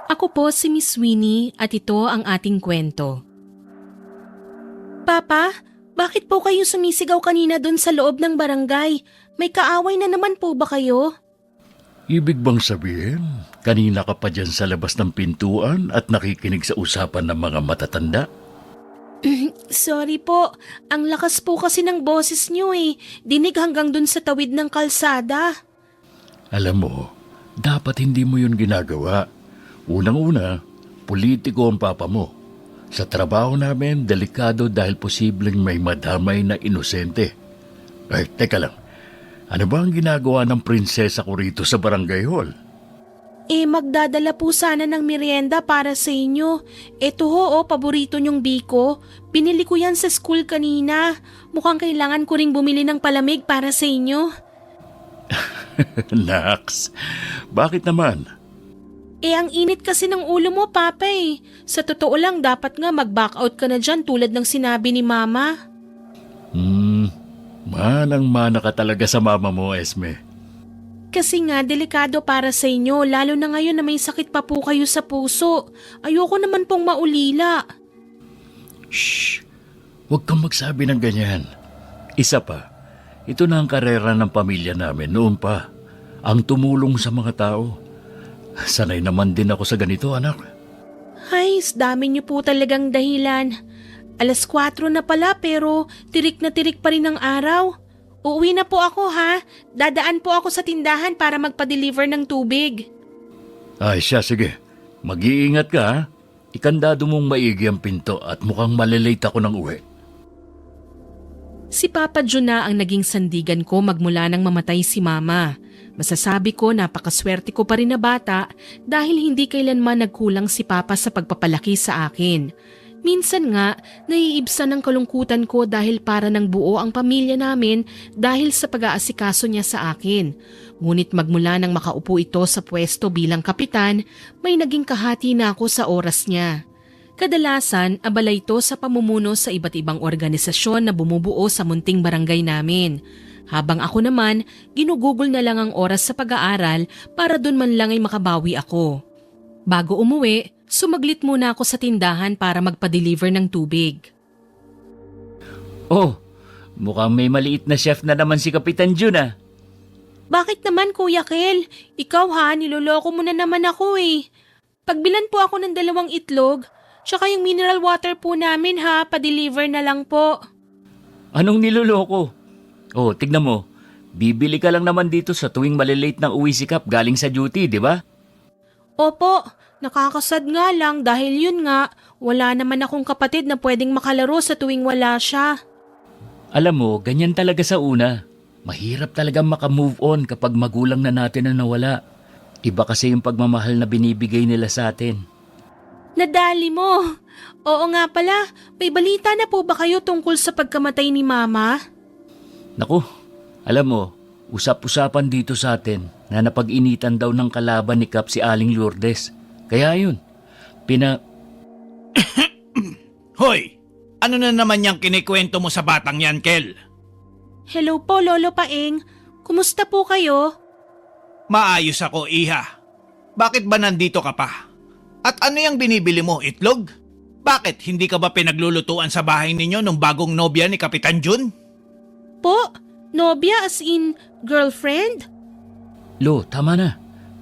Ako po si Miss Winnie at ito ang ating kwento. Papa, bakit po kayo sumisigaw kanina doon sa loob ng barangay? May kaaway na naman po ba kayo? Ibig bang sabihin, kanina ka pa dyan sa labas ng pintuan at nakikinig sa usapan ng mga matatanda? Sorry po, ang lakas po kasi ng boses niyo eh. Dinig hanggang doon sa tawid ng kalsada. Alam mo, dapat hindi mo yun ginagawa. Unang-una, politiko ang papa mo. Sa trabaho namin, delikado dahil posibleng may madamay na inosente. Ay, teka lang. Ano ba ang ginagawa ng prinsesa ko rito sa barangay hall? Magdadala po sana ng merienda para sa inyo. Eto ho, paborito niyong biko. Binili ko yan sa school kanina. Mukhang kailangan ko ring bumili ng palamig para sa inyo. Nax, bakit naman? Ang init kasi ng ulo mo, Papa eh. Sa totoo lang, dapat nga mag-back out ka na dyan tulad ng sinabi ni Mama. Manang-mana ka talaga sa mama mo, Esme. Kasi nga, delikado para sa inyo, lalo na ngayon na may sakit pa po kayo sa puso. Ayoko naman pong maulila. Shh! Huwag kang magsabi ng ganyan. Isa pa, ito na ang karera ng pamilya namin noon pa. Ang tumulong sa mga tao. Sanay naman din ako sa ganito, anak. Ay, dami niyo po talagang dahilan. 4:00 na pala pero tirik na tirik pa rin ang araw. Uuwi na po ako ha. Dadaan po ako sa tindahan para magpa-deliver ng tubig. Ay siya, sige. Mag-iingat ka, ha? Ikandado mong maigi ang pinto at mukhang malilate ako ng uwi. Si Papa Jun na ang naging sandigan ko magmula nang mamatay si Mama. Masasabi ko napakaswerte ko pa rin na bata dahil hindi kailanman nagkulang si Papa sa pagpapalaki sa akin. Minsan nga, naiibsan ang kalungkutan ko dahil para nang buo ang pamilya namin dahil sa pag-aasikaso niya sa akin. Ngunit magmula nang makaupo ito sa pwesto bilang kapitan, may naging kahati na ako sa oras niya. Kadalasan, abala ito sa pamumuno sa iba't ibang organisasyon na bumubuo sa munting barangay namin. Habang ako naman, ginugugol na lang ang oras sa pag-aaral para dun man lang ay makabawi ako. Bago umuwi, sumaglit muna ako sa tindahan para magpa-deliver ng tubig. Oh, mukhang may maliit na chef na naman si Kapitan Jun ah. Bakit naman Kuya Kel? Ikaw ha, niloloko mo na naman ako eh. Pagbilan po ako ng 2 itlog, tsaka yung mineral water po namin ha, pa-deliver na lang po. Anong niloloko? Oh, tignan mo. Bibili ka lang naman dito sa tuwing malilate ng uwi si Kap galing sa duty, di ba? Opo, nakakasad nga lang dahil yun nga, wala naman akong kapatid na pwedeng makalaro sa tuwing wala siya. Alam mo, ganyan talaga sa una. Mahirap talaga makamove on kapag magulang na natin na nawala. Iba kasi yung pagmamahal na binibigay nila sa atin. Nadali mo. Oo nga pala, may balita na po ba kayo tungkol sa pagkamatay ni Mama? Naku, alam mo, usap-usapan dito sa atin na napag-initan daw ng kalaban ni Kap si Aling Lourdes. Kaya yun, Hoy! Ano na naman yung kinikwento mo sa batang yan, Kel? Hello po, Lolo Paeng. Kumusta po kayo? Maayos ako, Iha. Bakit ba nandito ka pa? At ano yung binibili mo, itlog? Bakit hindi ka ba pinaglulutuan sa bahay ninyo nung bagong nobya ni Kapitan Jun? Po? Nobya as in girlfriend? Lo, tama na.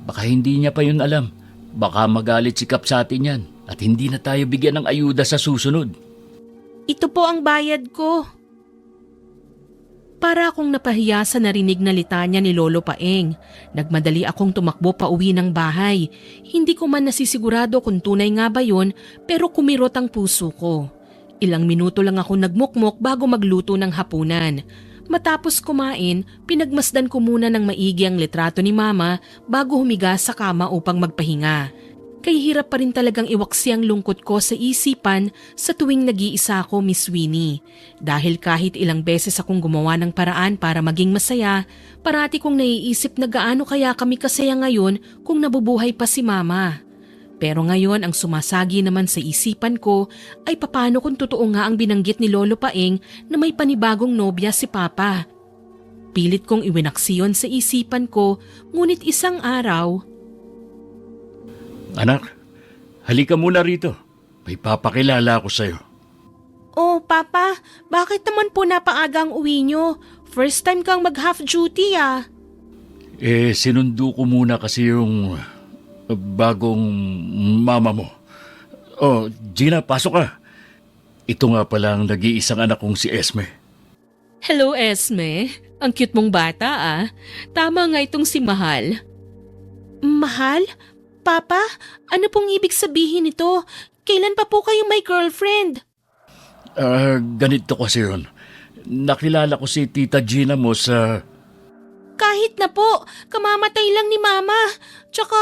Baka hindi niya pa yun alam. Baka magalit si Kap sa atin yan at hindi na tayo bigyan ng ayuda sa susunod. Ito po ang bayad ko. Para akong napahiya sa narinig na litanya ni Lolo Paeng. Nagmadali akong tumakbo pa uwi ng bahay. Hindi ko man nasisigurado kung tunay nga ba yun pero kumirot ang puso ko. Ilang minuto lang ako nagmukmok bago magluto ng hapunan. Matapos kumain, pinagmasdan ko muna ng maigi ang litrato ni Mama bago humiga sa kama upang magpahinga. Kay hirap pa rin talagang iwaksi ang lungkot ko sa isipan sa tuwing nag-iisa ako, Miss Winnie. Dahil kahit ilang beses akong gumawa ng paraan para maging masaya, parati kong naiisip na gaano kaya kami kasaya ngayon kung nabubuhay pa si Mama. Pero ngayon ang sumasagi naman sa isipan ko ay papaano kung totoo nga ang binanggit ni Lolo Paeng na may panibagong nobya si Papa. Pilit kong iwinaksiyon sa isipan ko, ngunit isang araw... Anak, Halika muna rito. May papakilala ako sa'yo. Oh, Papa, bakit naman po napaagang uwi nyo? First time kang mag-half duty ah. Sinundo ko muna kasi yung bagong mama mo. Oh, Gina, pasok ka. Ito nga pala ang nag-iisang anak kong si Esme. Hello, Esme. Ang cute mong bata ah. Tama nga itong si Mahal. Mahal? Papa, ano pong ibig sabihin nito? Kailan pa po kayo may girlfriend? Ganito kasi yun. Nakilala ko si Tita Gina mo sa... Kahit na po, kamamatay lang ni Mama. Tsaka,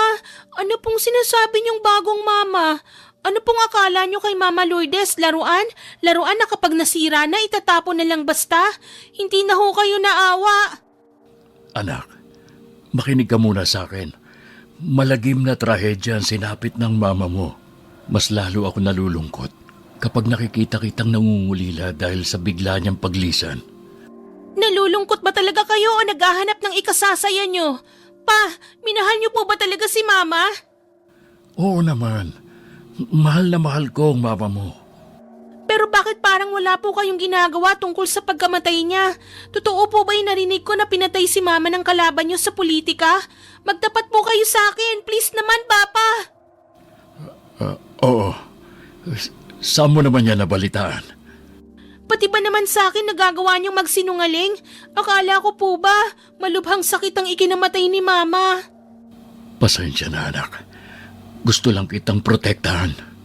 ano pong sinasabi niyong bagong Mama? Ano pong akala niyo kay Mama Lourdes? Laruan? Laruan na kapag nasira na, itatapon na lang basta? Hindi na ho kayo naawa. Anak, makinig ka muna sa akin. Malagim na trahedya ang sinapit ng mama mo. Mas lalo ako nalulungkot kapag nakikita kitang nangungulila dahil sa bigla niyang paglisan. Nalulungkot ba talaga kayo o naghahanap ng ikasasaya niyo? Pa, minahal niyo po ba talaga si Mama? Oo naman. Mahal na mahal ko ang mama mo. Pero bakit parang wala po kayong ginagawa tungkol sa pagkamatay niya? Totoo po ba yung narinig ko na pinatay si Mama ng kalaban niyo sa politika? Magtapat po kayo sa akin, please naman, Papa! Oo. Saan mo naman yan nabalitaan? Pati ba naman sa akin nagagawa niyong magsinungaling? Akala ko po ba, malubhang sakit ang ikinamatay ni Mama? Pasensya na, anak. Gusto lang kitang protektahan.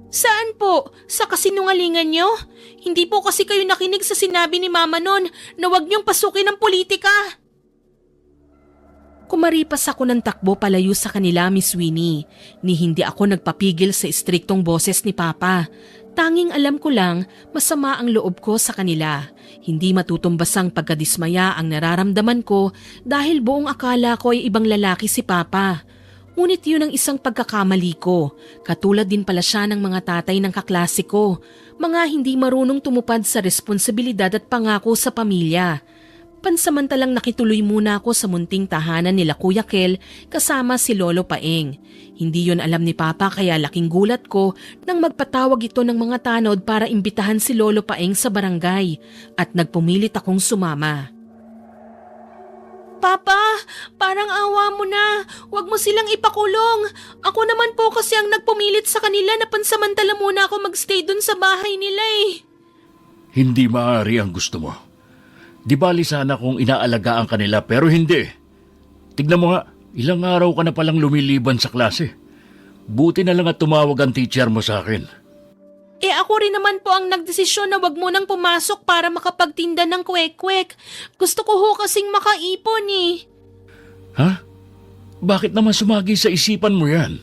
Saan po? Sa kasinungalingan niyo? Hindi po kasi kayo nakinig sa sinabi ni Mama noon na huwag niyong pasukin ang politika. Kumaripas ako ng takbo palayo sa kanila, Miss Winnie, ni hindi ako nagpapigil sa istriktong boses ni Papa. Tanging alam ko lang, masama ang loob ko sa kanila. Hindi matutumbasang pagkadismaya ang nararamdaman ko dahil buong akala ko ay ibang lalaki si Papa. Ngunit yun ang isang pagkakamali ko. Katulad din pala siya ng mga tatay ng kaklase ko. Mga hindi marunong tumupad sa responsibilidad at pangako sa pamilya. Pansamantalang nakituloy muna ako sa munting tahanan nila Kuya Kel kasama si Lolo Paeng. Hindi yon alam ni Papa kaya laking gulat ko nang magpatawag ito ng mga tanod para imbitahan si Lolo Paeng sa barangay at nagpumilit akong sumama. Papa, parang awa mo na. Huwag mo silang ipakulong. Ako naman po kasi ang nagpumilit sa kanila na pansamantala muna ako magstay dun sa bahay nila eh. Hindi maaari ang gusto mo. Di bali sana kung inaalagaan ka nila pero hindi. Tignan mo nga, ilang araw ka na palang lumiliban sa klase. Buti na lang at tumawag ang teacher mo sa akin. Ako rin naman po ang nagdesisyon na wag mo nang pumasok para makapagtinda ng kwek-kwek. Gusto ko ho kasing makaipon eh. Ha? Bakit naman sumagi sa isipan mo yan?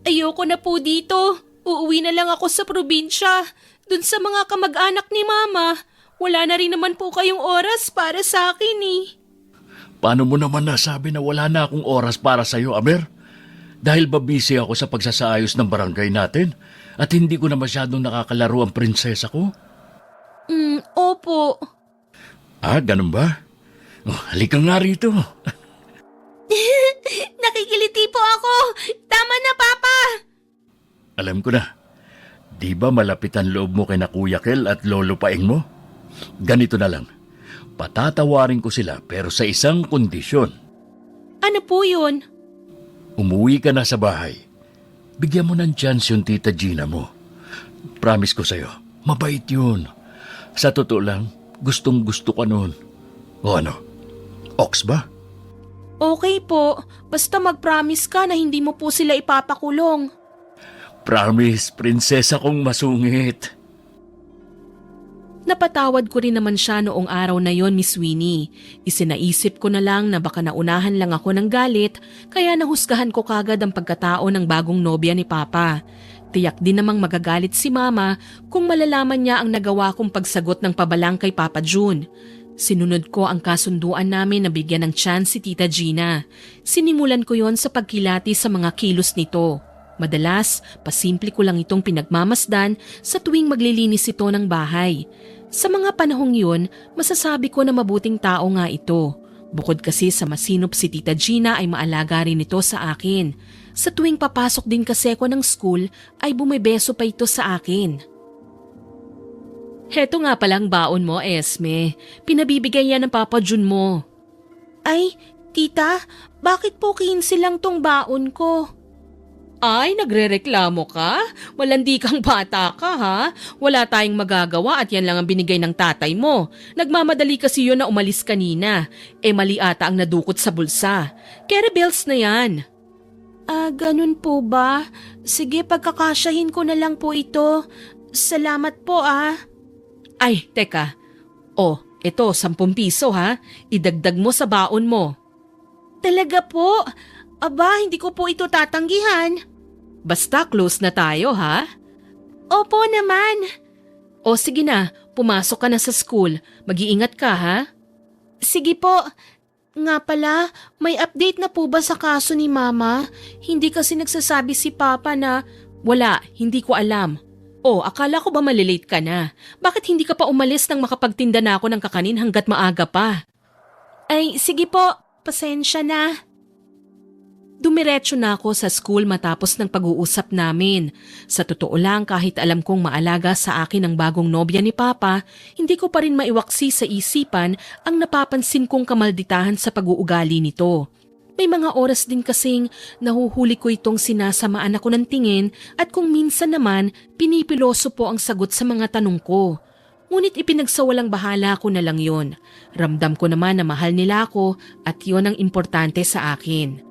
Ayoko na po dito. Uuwi na lang ako sa probinsya. Dun sa mga kamag-anak ni Mama. Wala na rin naman po kayong oras para sa akin eh. Paano mo naman nasabi na wala na akong oras para sa'yo, Amer? Dahil ba busy ako sa pagsasaayos ng barangay natin at hindi ko na masyadong nakakalaro ang prinsesa ko? Opo. Ganun ba? Halika nga rito. Nakikiliti po ako. Tama na, Papa. Alam ko na. Di ba malapit ang loob mo kay na Kuya Kel at Lolo Paeng mo? Ganito na lang. Patatawarin ko sila pero sa isang kondisyon. Ano po yun? Umuwi ka na sa bahay. Bigyan mo ng chance yung Tita Gina mo. Promise ko sa'yo, mabait yun. Sa totoo lang, gustong gusto ka noon. O ano, ox ba? Okay po. Basta mag-promise ka na hindi mo po sila ipapakulong. Promise, prinsesa kong masungit. Napatawad ko rin naman siya noong araw na yon, Miss Winnie. Isinaisip ko na lang na baka naunahan lang ako ng galit, kaya nahusgahan ko kagad ang pagkatao ng bagong nobya ni Papa. Tiyak din namang magagalit si Mama kung malalaman niya ang nagawa kong pagsagot ng pabalang kay Papa June. Sinunod ko ang kasunduan namin na bigyan ng chance si Tita Gina. Sinimulan ko yon sa pagkilati sa mga kilos nito. Madalas, pasimple ko lang itong pinagmamasdan sa tuwing maglilinis ito ng bahay. Sa mga panahong yun, masasabi ko na mabuting tao nga ito. Bukod kasi sa masinop si Tita Gina ay maalaga rin ito sa akin. Sa tuwing papasok din kasi ako ng school ay bumibeso pa ito sa akin. Heto nga palang baon mo, Esme. Pinabibigay yan ng Papa Jun mo. Ay, tita, bakit po 15 lang tong baon ko? Ay, nagrereklamo ka? Malandi kang bata ka ha? Wala tayong magagawa at yan lang ang binigay ng tatay mo. Nagmamadali kasi yun na umalis kanina. Mali ata ang nadukot sa bulsa. Carry bills na yan. Ganun po ba? Sige, pagkakasyahin ko na lang po ito. Salamat po Ay, teka. Ito, 10 piso ha. Idagdag mo sa baon mo. Talaga po? Aba, hindi ko po ito tatanggihan. Basta close na tayo ha? Opo naman. Sige na, pumasok ka na sa school. Mag-iingat ka ha? Sige po. Nga pala, may update na po ba sa kaso ni Mama? Hindi kasi nagsasabi si Papa na, wala, hindi ko alam. Akala ko ba malilate ka na? Bakit hindi ka pa umalis nang makapagtinda na ako ng kakanin hanggat maaga pa? Ay, sige po, pasensya na. Dumiretso na ako sa school matapos ng pag-uusap namin. Sa totoo lang kahit alam kong maalaga sa akin ang bagong nobya ni Papa, hindi ko pa rin maiwaksi sa isipan ang napapansin kong kamalditahan sa pag-uugali nito. May mga oras din kasing nahuhuli ko itong sinasamaan ako ng tingin at kung minsan naman pinipiloso po ang sagot sa mga tanong ko. Ngunit ipinagsawalang bahala ko na lang yon. Ramdam ko naman na mahal nila ako at yon ang importante sa akin.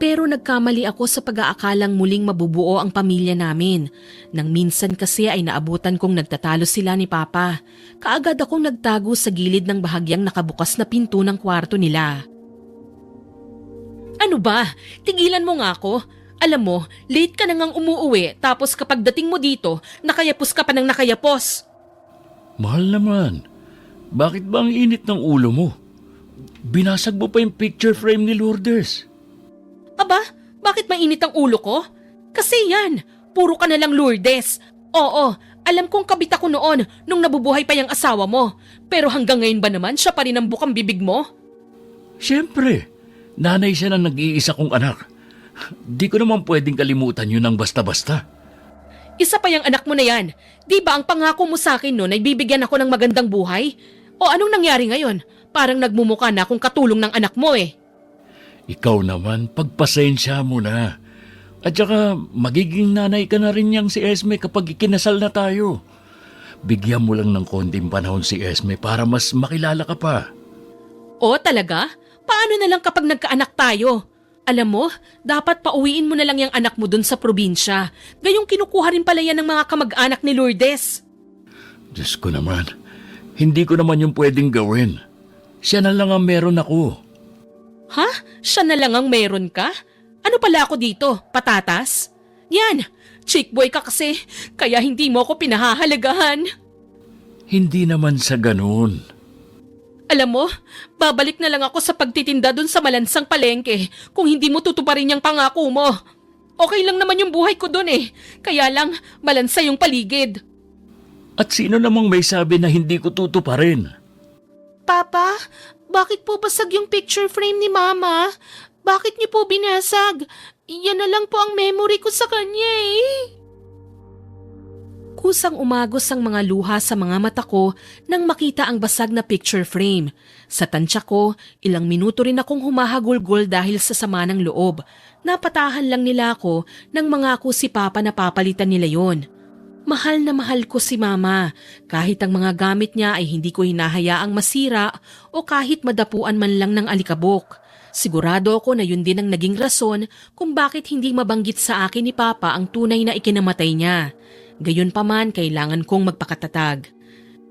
Pero nagkamali ako sa pag-aakalang muling mabubuo ang pamilya namin. Nang minsan kasi ay naabutan kong nagtatalo sila ni Papa. Kaagad akong nagtago sa gilid ng bahagyang nakabukas na pinto ng kwarto nila. Ano ba? Tigilan mo nga ako. Alam mo, late ka na ngang umuuwi tapos kapag dating mo dito, nakayapos ka pa ng nakayapos. Mahal naman. Bakit ba ang init ng ulo mo? Binasag mo pa yung picture frame ni Lourdes. Aba, bakit mainit ang ulo ko? Kasi yan, puro ka na lang Lourdes. Oo, alam kong kabit ako noon nung nabubuhay pa yung asawa mo. Pero hanggang ngayon ba naman siya pa rin ang bukang bibig mo? Siyempre, nanay siya ng nag-iisa kong anak. Di ko naman pwedeng kalimutan yun ng basta-basta. Isa pa yung anak mo na yan. Di ba ang pangako mo sa akin noon ay bibigyan ako ng magandang buhay? O anong nangyari ngayon? Parang nagmumukha na akong katulong ng anak mo Ikaw naman, pagpasensya mo na. At saka, magiging nanay ka na rin niyang si Esme kapag ikinasal na tayo. Bigyan mo lang ng konting panahon si Esme para mas makilala ka pa. Talaga? Paano na lang kapag nagkaanak tayo? Alam mo, dapat pauwiin mo na lang yung anak mo dun sa probinsya. Gayong kinukuha rin pala yan ng mga kamag-anak ni Lourdes. Diyos ko naman, hindi ko naman yung pwedeng gawin. Siya na lang ang meron ako. Ha? Siya na lang ang meron ka? Ano pala ako dito? Patatas? Yan, chick boy ka kasi, kaya hindi mo ako pinahahalagahan. Hindi naman sa ganun. Alam mo, babalik na lang ako sa pagtitinda dun sa malansang palengke kung hindi mo tutuparin yung pangako mo. Okay lang naman yung buhay ko dun kaya lang malansa yung paligid. At sino namang may sabi na hindi ko tutuparin? Papa, bakit po basag yung picture frame ni Mama? Bakit niyo po binasag? Yan na lang po ang memory ko sa kanya Kusang umagos ang mga luha sa mga mata ko nang makita ang basag na picture frame. Sa tansya ko, ilang minuto rin akong humahagulgol dahil sa sama ng loob. Napatahan lang nila ako nang mangako si Papa na papalitan nila yon. Mahal na mahal ko si Mama. Kahit ang mga gamit niya ay hindi ko hinahayaang masira o kahit madapuan man lang ng alikabok. Sigurado ako na yun din ang naging rason kung bakit hindi mabanggit sa akin ni Papa ang tunay na ikinamatay niya. Gayunpaman, kailangan kong magpakatatag.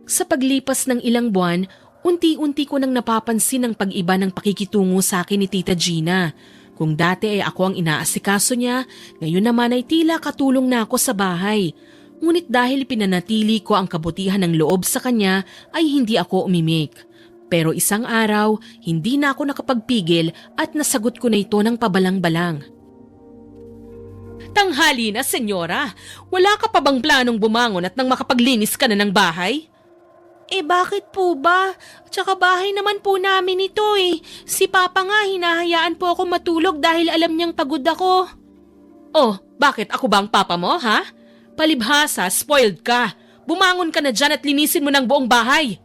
Sa paglipas ng ilang buwan, unti-unti ko nang napapansin ang pag-iba ng pakikitungo sa akin ni Tita Gina. Kung dati ay ako ang inaasikaso niya, ngayon naman ay tila katulong na ako sa bahay. Ngunit dahil pinanatili ko ang kabutihan ng loob sa kanya ay hindi ako umimik. Pero isang araw, hindi na ako nakapagpigil at nasagot ko na ito ng pabalang-balang. Tanghali na, senyora. Wala ka pa bang planong bumangon at nang makapaglinis ka na ng bahay? Bakit po ba? Tsaka bahay naman po namin ito eh. Si Papa nga hinahayaan po ako matulog dahil alam niyang pagod ako. Oh, bakit? Ako ba ang papa mo, ha? Palibhasa, spoiled ka. Bumangon ka na dyan at linisin mo ng buong bahay.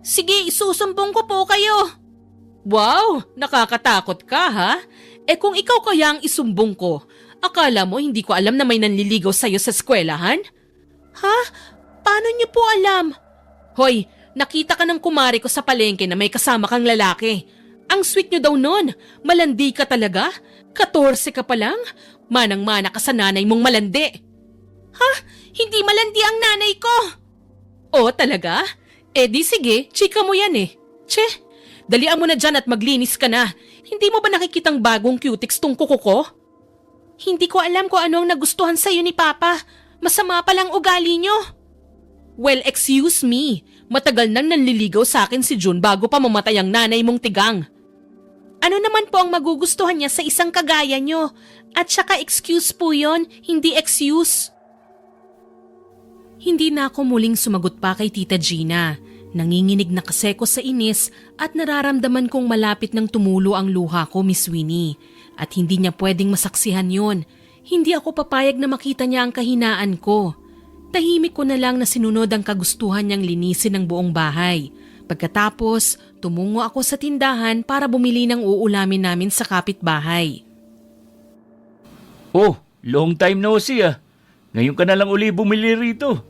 Sige, isusumbong ko po kayo. Wow, nakakatakot ka, ha? Kung ikaw kaya ang isumbong ko, akala mo hindi ko alam na may nanliligaw sa'yo sa eskwelahan? Ha? Paano niyo po alam? Hoy, nakita ka ng kumari ko sa palengke na may kasama kang lalaki. Ang sweet nyo daw nun. Malandi ka talaga? 14 ka pa lang? Manang-mana ka sa nanay mong malandi. Ha? Hindi malandi ang nanay ko. Oh, talaga? Di sige, chika mo yan eh. Che, dalian mo na dyan at maglinis ka na. Hindi mo ba nakikitang bagong cutics tong kuko ko? Hindi ko alam kung ano ang nagustuhan sa'yo ni Papa. Masama palang ugali nyo. Well, excuse me. Matagal nang nanliligaw sa akin si June bago pa mamatay ang nanay mong tigang. Ano naman po ang magugustuhan niya sa isang kagaya nyo? At saka excuse po yon, hindi excuse. Hindi na ako muling sumagot pa kay Tita Gina. Nanginginig na kasi ko sa inis at nararamdaman kong malapit ng tumulo ang luha ko, Miss Winnie. At hindi niya pwedeng masaksihan yon. Hindi ako papayag na makita niya ang kahinaan ko. Tahimik ko na lang na sinunod ang kagustuhan niyang linisin ng buong bahay. Pagkatapos, tumungo ako sa tindahan para bumili ng uulamin namin sa kapitbahay. Oh, long time no see ah. Ngayon ka na lang uli bumili rito.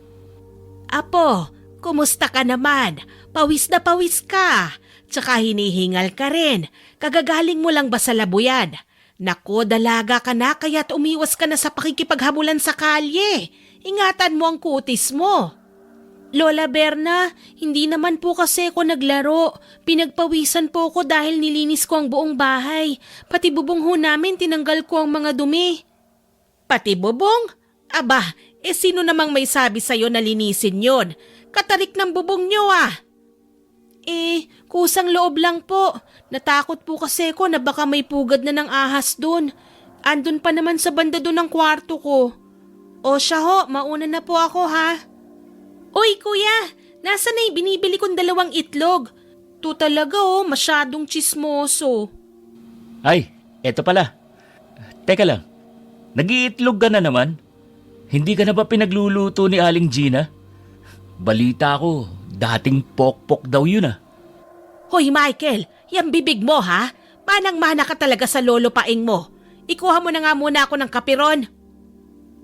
Apo, kumusta ka naman? Pawis na pawis ka. Tsaka hinihingal ka rin. Kagagaling mo lang ba sa labuyan? Nako, dalaga ka na kaya't umiwas ka na sa pakikipaghabulan sa kalye. Ingatan mo ang kutis mo. Lola Berna, hindi naman po kasi ako naglaro. Pinagpawisan po ako dahil nilinis ko ang buong bahay. Pati bubong ho namin tinanggal ko ang mga dumi. Pati bubong? Aba, sino namang may sabi sa'yo na linisin yon? Katarik ng bubong nyo ah. Kusang loob lang po. Natakot po kasi ko na baka may pugad na ng ahas dun. Andun pa naman sa banda dun ang kwarto ko. O siya ho, mauna na po ako ha. Uy kuya, nasa na yung binibili kong 2 itlog? To talaga masyadong chismoso. Ay, eto pala. Teka lang, nag-iitlog ka na naman? Hindi ka na ba pinagluluto ni Aling Gina? Balita ko, dating pokpok daw yun ah. Hoy Michael, yung bibig mo ha? Manang-mana ka talaga sa lolo paing mo. Ikuha mo na nga muna ako ng kapiron.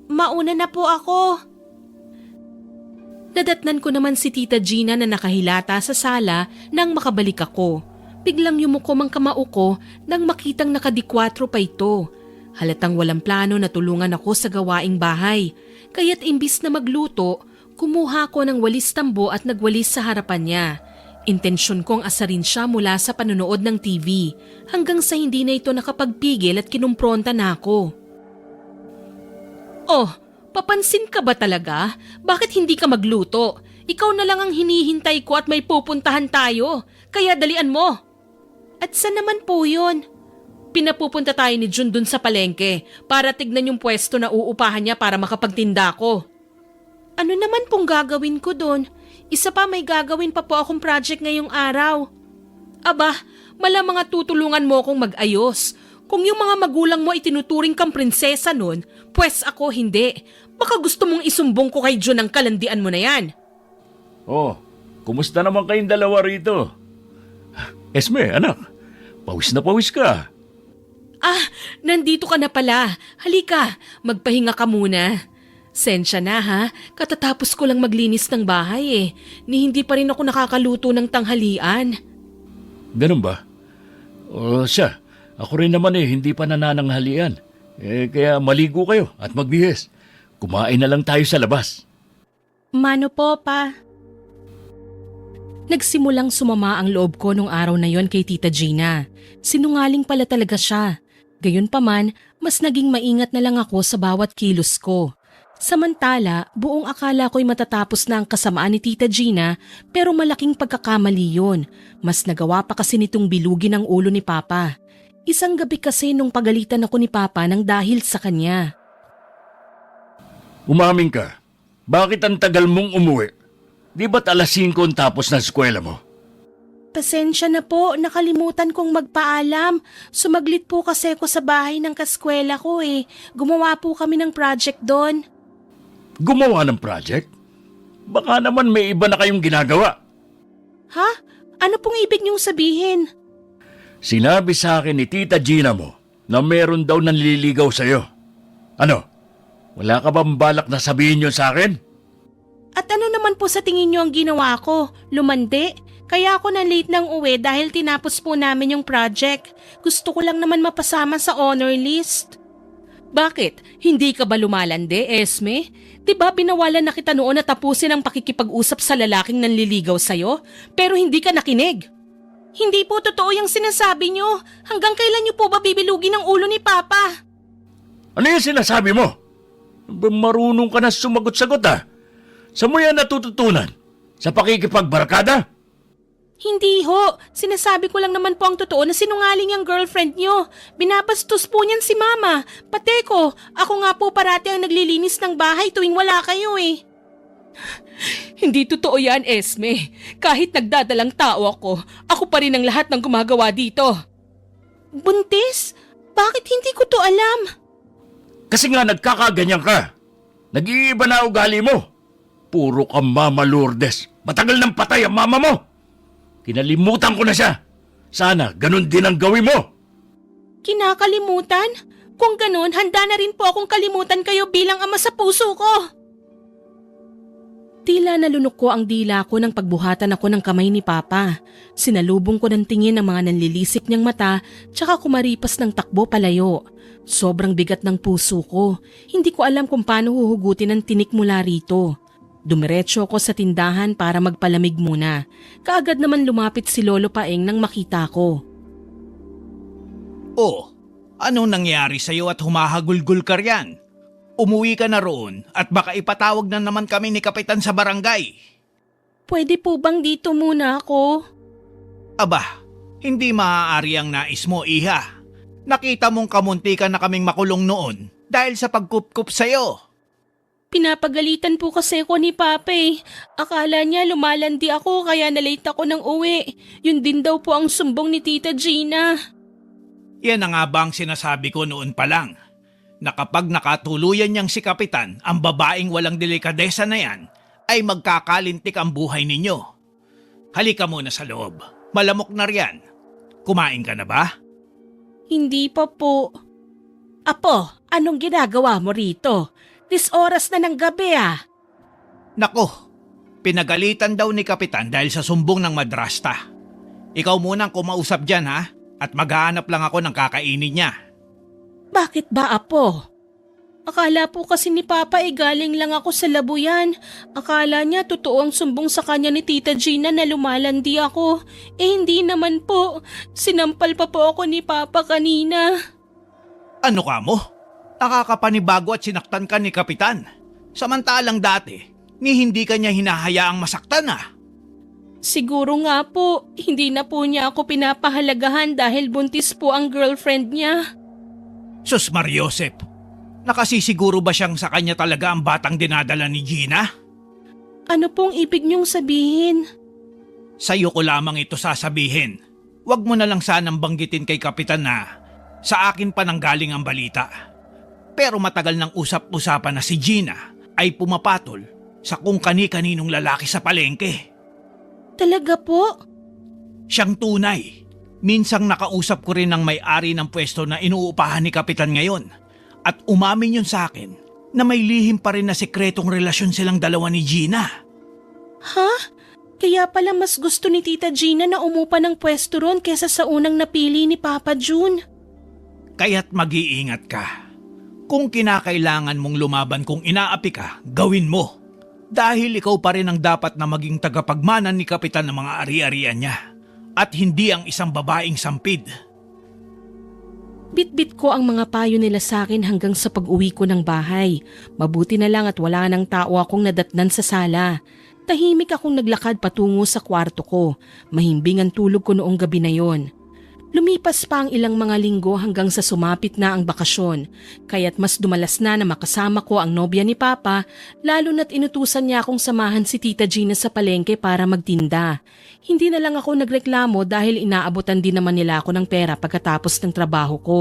Mauna na po ako. Nadatnan ko naman si Tita Gina na nakahilata sa sala nang makabalik ako. Biglang yumukom ang kamao ko nang makitang nakadikwatro pa ito. Halatang walang plano na tulungan ako sa gawaing bahay. Kaya't imbis na magluto, kumuha ko ng walis tambo at nagwalis sa harapan niya. Intensyon kong asarin siya mula sa panonood ng TV hanggang sa hindi na ito nakapagpigil at kinumpronta na ako. Oh, papansin ka ba talaga? Bakit hindi ka magluto? Ikaw na lang ang hinihintay ko at may pupuntahan tayo. Kaya dalian mo. At saan naman po yun? Pinapupunta tayo ni Jun dun sa palengke para tignan yung pwesto na uupahan niya para makapagtinda ko. Ano naman pong gagawin ko dun? Isa pa may gagawin pa po akong project ngayong araw. Aba, malamang nga tutulungan mo akong mag-ayos. Kung yung mga magulang mo itinuturing kang prinsesa nun, pwes ako hindi. Baka gusto mong isumbong ko kay Jun ang kalandian mo na yan. Oh, kumusta naman kayong dalawa rito? Esme, anak, pawis na pawis ka. Nandito ka na pala. Halika, magpahinga ka muna. Sensya na ha, katatapos ko lang maglinis ng bahay ni hindi pa rin ako nakakaluto ng tanghalian. Ganun ba? O siya, ako rin naman hindi pa nanananghalian. Kaya maligo kayo at magbihis. Kumain na lang tayo sa labas. Mano po pa? Nagsimulang sumama ang loob ko nung araw na yon kay Tita Gina. Sinungaling pala talaga siya. Gayunpaman, mas naging maingat na lang ako sa bawat kilos ko. Samantala, buong akala ko'y matatapos na ang kasamaan ni Tita Gina pero malaking pagkakamali yun. Mas nagawa pa kasi nitong bilugin ang ulo ni Papa. Isang gabi kasi nung pagalitan ako ni Papa nang dahil sa kanya. Umamin ka. Bakit ang tagal mong umuwi? Di ba't alas 5 ang tapos ng eskwela mo? Pasensya na po, nakalimutan kong magpaalam. Sumaglit po kasi ako sa bahay ng kaskwela ko eh. Gumawa po kami ng project doon. Gumawa ng project? Baka naman may iba na kayong ginagawa. Ha? Ano pong ibig niyong sabihin? Sinabi sa akin ni Tita Gina mo na meron daw nanliligaw sa'yo. Ano? Wala ka bang balak na sabihin yun sa akin? At ano naman po sa tingin niyo ang ginawa ko? Lumandi? Kaya ako na late nang uwi dahil tinapos po namin yung project. Gusto ko lang naman mapasama sa honor list. Bakit? Hindi ka ba lumalande, Esme? Diba binawalan na kita noon na tapusin ang pakikipag-usap sa lalaking nanliligaw sa'yo? Pero hindi ka nakinig. Hindi po totoo yung sinasabi niyo. Hanggang kailan niyo po ba bibilugin ang ulo ni Papa? Ano yung sinasabi mo? Marunong ka na sumagot-sagot ah. Saan mo yan natututunan? Sa pakikipagbarkada? Hindi ho. Sinasabi ko lang naman po ang totoo na sinungaling ang girlfriend niyo. Binabastos po niyan si Mama. Pati ko, ako nga po parati ang naglilinis ng bahay tuwing wala kayo eh. Hindi totoo yan, Esme. Kahit nagdadalang tao ako pa rin ang lahat ng gumagawa dito. Buntis? Bakit hindi ko to alam? Kasi nga nagkakaganyan ka. Nag-iiba na ugali mo. Puro ka Mama Lourdes. Matagal nang patay ang mama mo. Kinalimutan ko na siya. Sana ganun din ang gawin mo. Kinakalimutan? Kung ganun, handa na rin po akong kalimutan kayo bilang ama sa puso ko. Tila nalunok ko ang dila ko nang pagbuhatan ako ng kamay ni Papa. Sinalubong ko ng tingin ng mga nanlilisik niyang mata tsaka kumaripas ng takbo palayo. Sobrang bigat ng puso ko. Hindi ko alam kung paano huhugutin ang tinik mula rito. Dumiretso ako sa tindahan para magpalamig muna. Kaagad naman lumapit si Lolo Paeng nang makita ko. Oh, anong nangyari sa'yo at humahagulgul ka riyan? Umuwi ka na roon at baka ipatawag na naman kami ni Kapitan sa barangay. Pwede po bang dito muna ako? Aba, hindi maaari ang nais mo, Iha. Nakita mong kamunti ka na kaming makulong noon dahil sa pagkupkup sa'yo. Pinapagalitan po kasi ako ni Papa eh. Akala niya lumalandi ako kaya nalate ako ng uwi. Yun din daw po ang sumbong ni Tita Gina. Yan na nga ba ang sinasabi ko noon pa lang? Na kapag nakatuluyan niyang si Kapitan, ang babaeng walang delikadesa na yan, ay magkakalintik ang buhay ninyo. Halika muna sa loob. Malamok na riyan. Kumain ka na ba? Hindi pa po. Apo, anong ginagawa mo rito? 10 oras na ng gabi ah. Nako, pinagalitan daw ni Kapitan dahil sa sumbong ng madrasta. Ikaw munang kumausap dyan ha, at maghahanap lang ako ng kakainin niya. Bakit ba, Apo? Akala po kasi ni Papa galing lang ako sa labuyan. Akala niya totoo ang sumbong sa kanya ni Tita Gina na lumalandi ako. Hindi naman po. Sinampal pa po ako ni Papa kanina. Ano ka mo? Nakakapanibago at sinaktan ka ni Kapitan. Samantalang dati, ni hindi ka niya hinahayaang masaktan ah. Siguro nga po, hindi na po niya ako pinapahalagahan dahil buntis po ang girlfriend niya. Sus Mariosep, nakasisiguro ba siyang sa kanya talaga ang batang dinadala ni Gina? Ano pong ibig niyong sabihin? Sa'yo ko lamang ito sasabihin. Huwag mo na lang sanang banggitin kay Kapitan na sa akin pa nanggaling ang balita. Pero matagal nang usap-usapan na si Gina ay pumapatol sa kung kani-kaninong lalaki sa palengke. Talaga po? Siyang tunay. Minsang nakausap ko rin ng may-ari ng pwesto na inuupahan ni Kapitan ngayon. At umamin yun sa akin na may lihim pa rin na sekretong relasyon silang dalawa ni Gina. Ha? Kaya pala mas gusto ni Tita Gina na umupa ng pwesto ron kesa sa unang napili ni Papa June. Kaya't mag-iingat ka. Kung kinakailangan mong lumaban kung inaapi ka, gawin mo. Dahil ikaw pa rin ang dapat na maging tagapagmanan ni Kapitan ng mga ari-arian niya. At hindi ang isang babaeng sampid. Bit-bit ko ang mga payo nila sa akin hanggang sa pag-uwi ko ng bahay. Mabuti na lang at wala nang tao akong nadatnan sa sala. Tahimik akong naglakad patungo sa kwarto ko. Mahimbing ang tulog ko noong gabi na yon. Lumipas pa ang ilang mga linggo hanggang sa sumapit na ang bakasyon, kaya't mas dumalas na makasama ko ang nobya ni Papa, lalo na't inutusan niya akong samahan si Tita Gina sa palengke para magtinda. Hindi na lang ako nagreklamo dahil inaabutan din naman nila ako ng pera pagkatapos ng trabaho ko.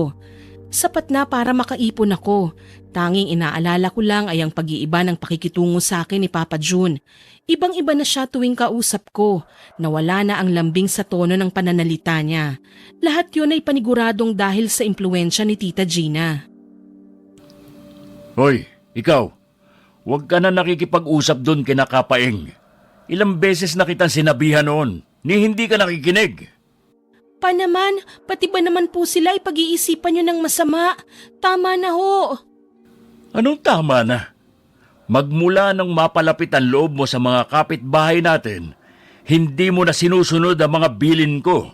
Sapat na para makaipon ako. Tanging inaalala ko lang ay ang pag-iiba ng pakikitungo sa akin ni Papa June. Ibang-iba na siya tuwing kausap ko. Nawala na ang lambing sa tono ng pananalita niya. Lahat yun ay paniguradong dahil sa impluensya ni Tita Gina. Hoy, ikaw, huwag ka na nakikipag-usap doon kina Kapaeng. Ilang beses na kitang sinabihan noon, ni hindi ka nakikinig. Pa naman, pati ba naman po sila ipag-iisipan nyo ng masama? Tama na ho. Anong tama na? Magmula nang mapalapit ang loob mo sa mga kapitbahay natin, hindi mo na sinusunod ang mga bilin ko.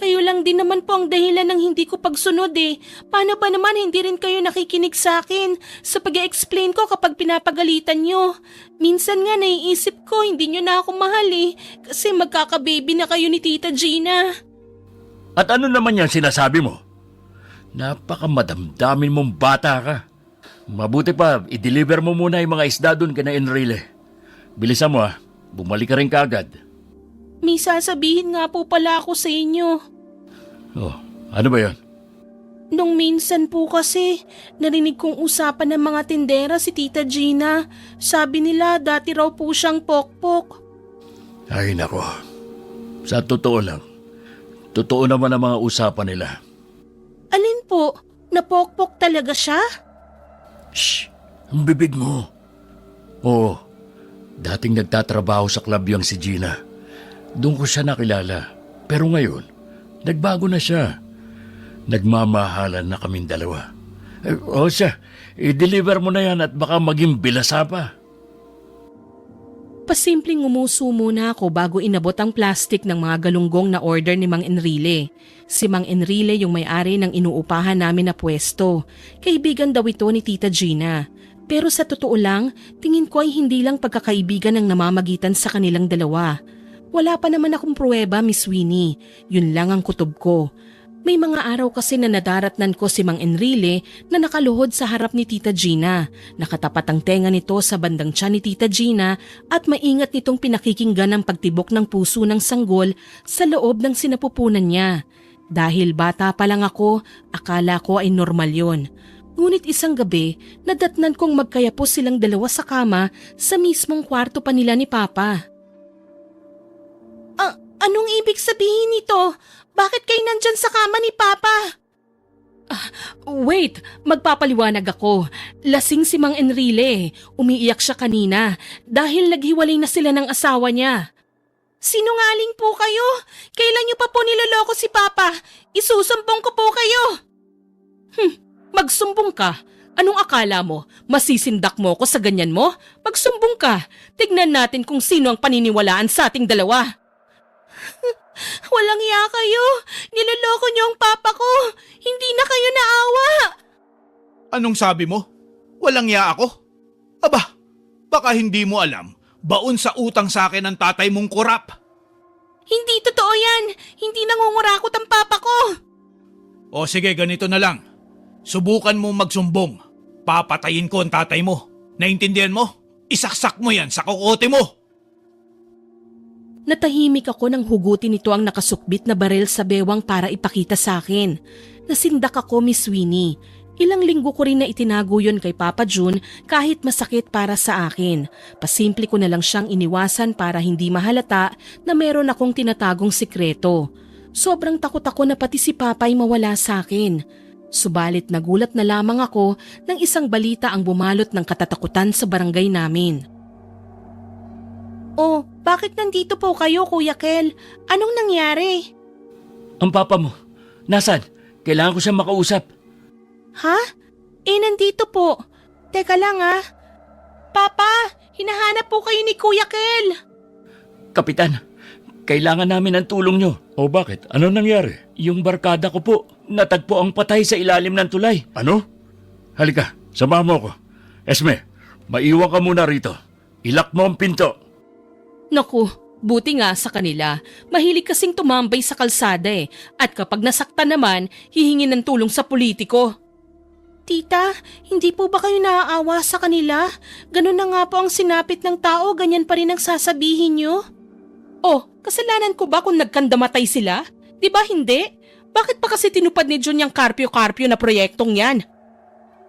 Kayo lang din naman po ang dahilan ng hindi ko pagsunod eh. Paano ba naman hindi rin kayo nakikinig sa akin sa pag-explain ko kapag pinapagalitan nyo? Minsan nga naiisip ko hindi nyo na ako mahal eh kasi magkakababy na kayo ni Tita Gina. At ano naman yan sinasabi mo? Napakamadamdamin mong bata ka. Mabuti pa, i-deliver mo muna yung mga isda doon kina Enrile. Bilisan mo bumalik ka rin kaagad. May sasabihin nga po pala ako sa inyo. Oh, ano ba yan? Nung minsan po kasi, narinig kong usapan ng mga tindera si Tita Gina. Sabi nila dati raw po siyang pokpok. Ay nako, sa totoo lang, totoo naman ang mga usapan nila. Alin po? Napokpok talaga siya? Shh! Ang bibig mo. Oo, dating nagtatrabaho sa club yung si Gina. Doon ko siya nakilala. Pero ngayon, nagbago na siya. Nagmamahalan na kaming dalawa. Siya, i-deliver mo na yan at baka maging bilasa pa. Pasimpleng umuso muna ako bago inabot ang plastic ng mga galunggong na order ni Mang Enrile. Si Mang Enrile yung may-ari ng inuupahan namin na pwesto. Kaibigan daw ito ni Tita Gina. Pero sa totoo lang, tingin ko ay hindi lang pagkakaibigan ang namamagitan sa kanilang dalawa. Wala pa naman akong pruweba, Miss Winnie. Yun lang ang kutob ko. May mga araw kasi na nadaratnan ko si Mang Enrile na nakaluhod sa harap ni Tita Gina. Nakatapat ang tenga nito sa bandang tiyan ni Tita Gina at maingat nitong pinakikinggan ang pagtibok ng puso ng sanggol sa loob ng sinapupunan niya. Dahil bata pa lang ako, akala ko ay normal yon. Ngunit isang gabi, nadatnan kong magkayapos silang dalawa sa kama sa mismong kwarto pa nila ni Papa. Anong ibig sabihin nito? Bakit kayo nandyan sa kama ni Papa? Wait, magpapaliwanag ako. Lasing si Mang Enrile. Umiiyak siya kanina dahil naghiwalay na sila ng asawa niya. Sinungaling po kayo? Kailan niyo pa po niloloko si Papa? Isusumbong ko po kayo. Magsumbong ka. Anong akala mo? Masisindak mo ko sa ganyan mo? Magsumbong ka. Tignan natin kung sino ang paniniwalaan sa ating dalawa. Walang iya kayo. Niloloko niyo ang papa ko. Hindi na kayo naawa. Anong sabi mo? Walang ya ako? Aba, baka hindi mo alam. Baon sa utang sa akin ng tatay mong kurap. Hindi totoo yan. Hindi nangungurakot ang papa ko. O sige, ganito na lang. Subukan mo magsumbong. Papatayin ko ang tatay mo. Naintindihan mo? Isaksak mo yan sa kokote mo. Natahimik ako nang hugutin nito ang nakasukbit na baril sa bewang para ipakita sa akin. Nasindak ako, Miss Winnie. Ilang linggo ko rin na itinago yun kay Papa June kahit masakit para sa akin. Pasimple ko na lang siyang iniwasan para hindi mahalata na meron akong tinatagong sikreto. Sobrang takot ako na pati si Papa ay mawala sa akin. Subalit nagulat na lamang ako nang isang balita ang bumalot ng katatakutan sa barangay namin. Oh, bakit nandito po kayo, Kuya Kel? Anong nangyari? Ang papa mo, nasaan? Kailangan ko siyang makausap. Ha? Nandito po. Teka lang Papa, hinahanap po kayo ni Kuya Kel. Kapitan, kailangan namin ng tulong nyo. O bakit? Ano nangyari? Yung barkada ko po, natagpo ang patay sa ilalim ng tulay. Ano? Halika, samahan mo ko. Esme, maiwan ka muna rito. Ilak mo ang pinto. Naku, Buti nga sa kanila, mahilig kasing tumambay sa kalsada at kapag nasakta naman, hihingi ng tulong sa politiko. Tita, hindi po ba kayo naaawa sa kanila? Ganun na nga po ang sinapit ng tao, ganyan pa rin ang sasabihin nyo? Oh, kasalanan ko ba kung nagkandamatay sila? Di ba hindi? Bakit pa kasi tinupad ni Jun yung karpyo-karpyo na proyektong yan?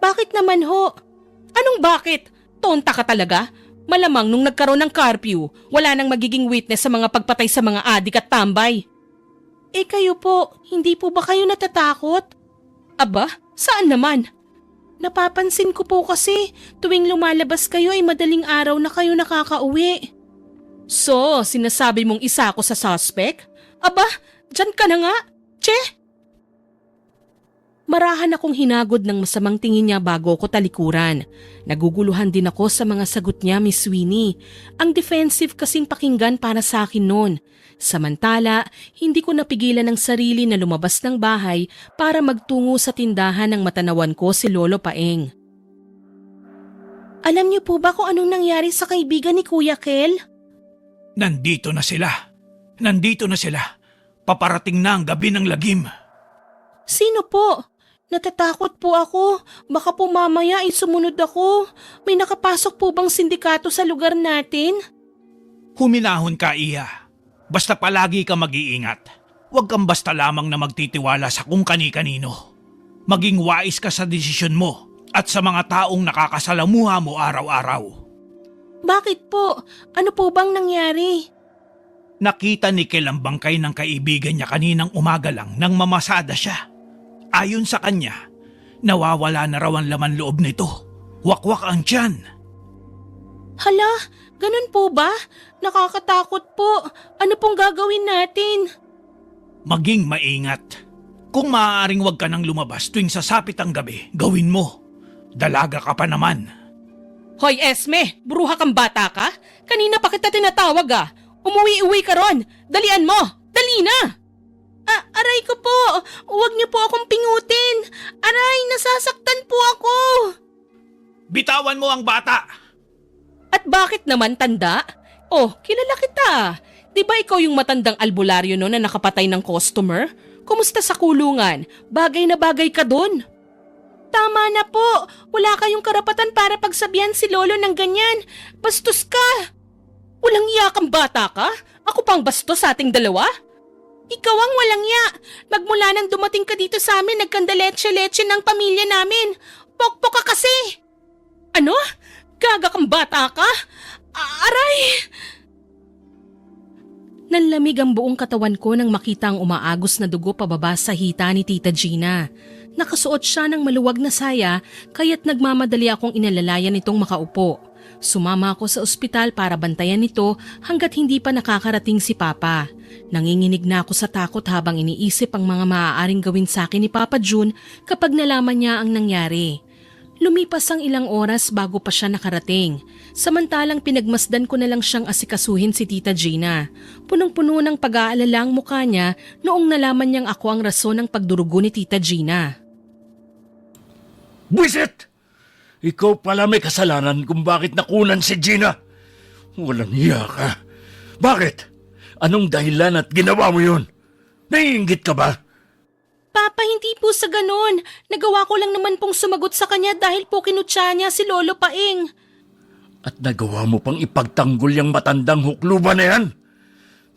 Bakit naman ho? Anong bakit? Tonta ka talaga? Malamang nung nagkaroon ng curfew, wala nang magiging witness sa mga pagpatay sa mga adik at tambay. Kayo po, hindi po ba kayo natatakot? Aba, saan naman? Napapansin ko po kasi tuwing lumalabas kayo ay madaling araw na kayo nakakauwi. So, sinasabi mong isa ako sa suspect? Aba, dyan ka na nga, Che! Marahan akong hinagod ng masamang tingin niya bago ko talikuran. Naguguluhan din ako sa mga sagot niya, Miss Winnie. Ang defensive kasing pakinggan para sa akin noon. Samantala, hindi ko napigilan ang sarili na lumabas ng bahay para magtungo sa tindahan ng matanawan ko si Lolo Paeng. Alam niyo po ba kung anong nangyari sa kaibigan ni Kuya Kel? Nandito na sila. Nandito na sila. Paparating na ang gabi ng lagim. Sino po? Natatakot po ako. Baka po mamaya ay sumunod ako. May nakapasok po bang sindikato sa lugar natin? Huminahon ka, Iha. Basta palagi ka mag-iingat. Huwag kang basta lamang na magtitiwala sa kung kani-kanino. Maging wais ka sa desisyon mo at sa mga taong nakakasalamuha mo araw-araw. Bakit po? Ano po bang nangyari? Nakita ni Kel ang bangkay ng kaibigan niya kaninang umaga lang nang mamasada siya. Ayon sa kanya, nawawala na raw ang laman loob nito. Wakwak ang tiyan. Hala, ganun po ba? Nakakatakot po. Ano pong gagawin natin? Maging maingat. Kung maaaring wag ka nang lumabas tuwing sasapit ang gabi, gawin mo. Dalaga ka pa naman. Hoy Esme, bruha kang bata ka? Kanina pa kita tinatawag. Umuwi-uwi ka ron. Dalian mo. Dali na. Aray ko po. Huwag niyo po akong pingutin. Aray, nasasaktan po ako. Bitawan mo ang bata. At bakit naman tanda? Oh, kilala kita. Di ba ikaw yung matandang albularyo no na nakapatay ng customer? Kumusta sa kulungan? Bagay na bagay ka dun. Tama na po. Wala kayong karapatan para pagsabihan si Lolo ng ganyan. Bastos ka. Walang iya kang bata ka? Ako pang bastos sa ating dalawa? Ikaw ang walang iya. Magmula nang dumating ka dito sa amin, nagkandaletse-letse ng pamilya namin. Pokpok ka kasi. Ano? Gaga kang bata ka? Aray! Nanlamig ang buong katawan ko nang makita ang umaagos na dugo pababa sa hita ni Tita Gina. Nakasuot siya ng maluwag na saya kaya't nagmamadali akong inalalayan itong makaupo. Sumama ako sa ospital para bantayan ito hanggat hindi pa nakakarating si Papa. Nanginginig na ako sa takot habang iniisip ang mga maaaring gawin sa akin ni Papa June kapag nalaman niya ang nangyari. Lumipas ang ilang oras bago pa siya nakarating. Samantalang pinagmasdan ko na lang siyang asikasuhin si Tita Gina. Punong-puno ng pag-aalala ang mukha niya noong nalaman niyang ako ang rason ng pagdurugo ni Tita Gina. Buisit! Ikaw pala may kasalanan kung bakit nakunan si Gina. Walang hiya ka. Bakit? Anong dahilan at ginawa mo yun? Naiinggit ka ba? Papa, hindi po sa ganon. Nagawa ko lang naman pong sumagot sa kanya dahil po kinutya niya si Lolo Paeng. At nagawa mo pang ipagtanggol yung matandang hukluban na yan?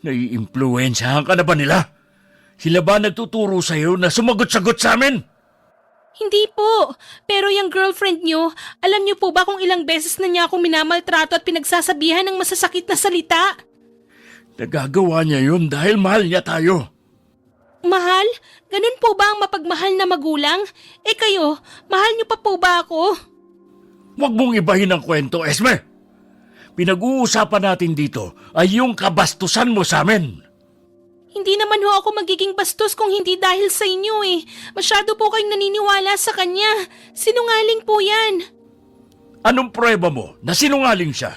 Naiimpluwensyahan ka na ba nila? Sila ba nagtuturo sa'yo na sumagot-sagot sa amin? Hindi po. Pero yung girlfriend niyo, alam niyo po ba kung ilang beses na niya akong minamaltrato at pinagsasabihan ng masasakit na salita? Nagagawa niya yun dahil mahal niya tayo. Mahal? Ganun po ba ang mapagmahal na magulang? Kayo, mahal niyo pa po ba ako? Huwag mong ibahin ang kwento, Esme. Pinag-uusapan natin dito ay yung kabastusan mo sa amin. Hindi naman ho ako magiging bastos kung hindi dahil sa inyo Masyado po kayong naniniwala sa kanya. Sinungaling po yan. Anong prueba mo na sinungaling siya?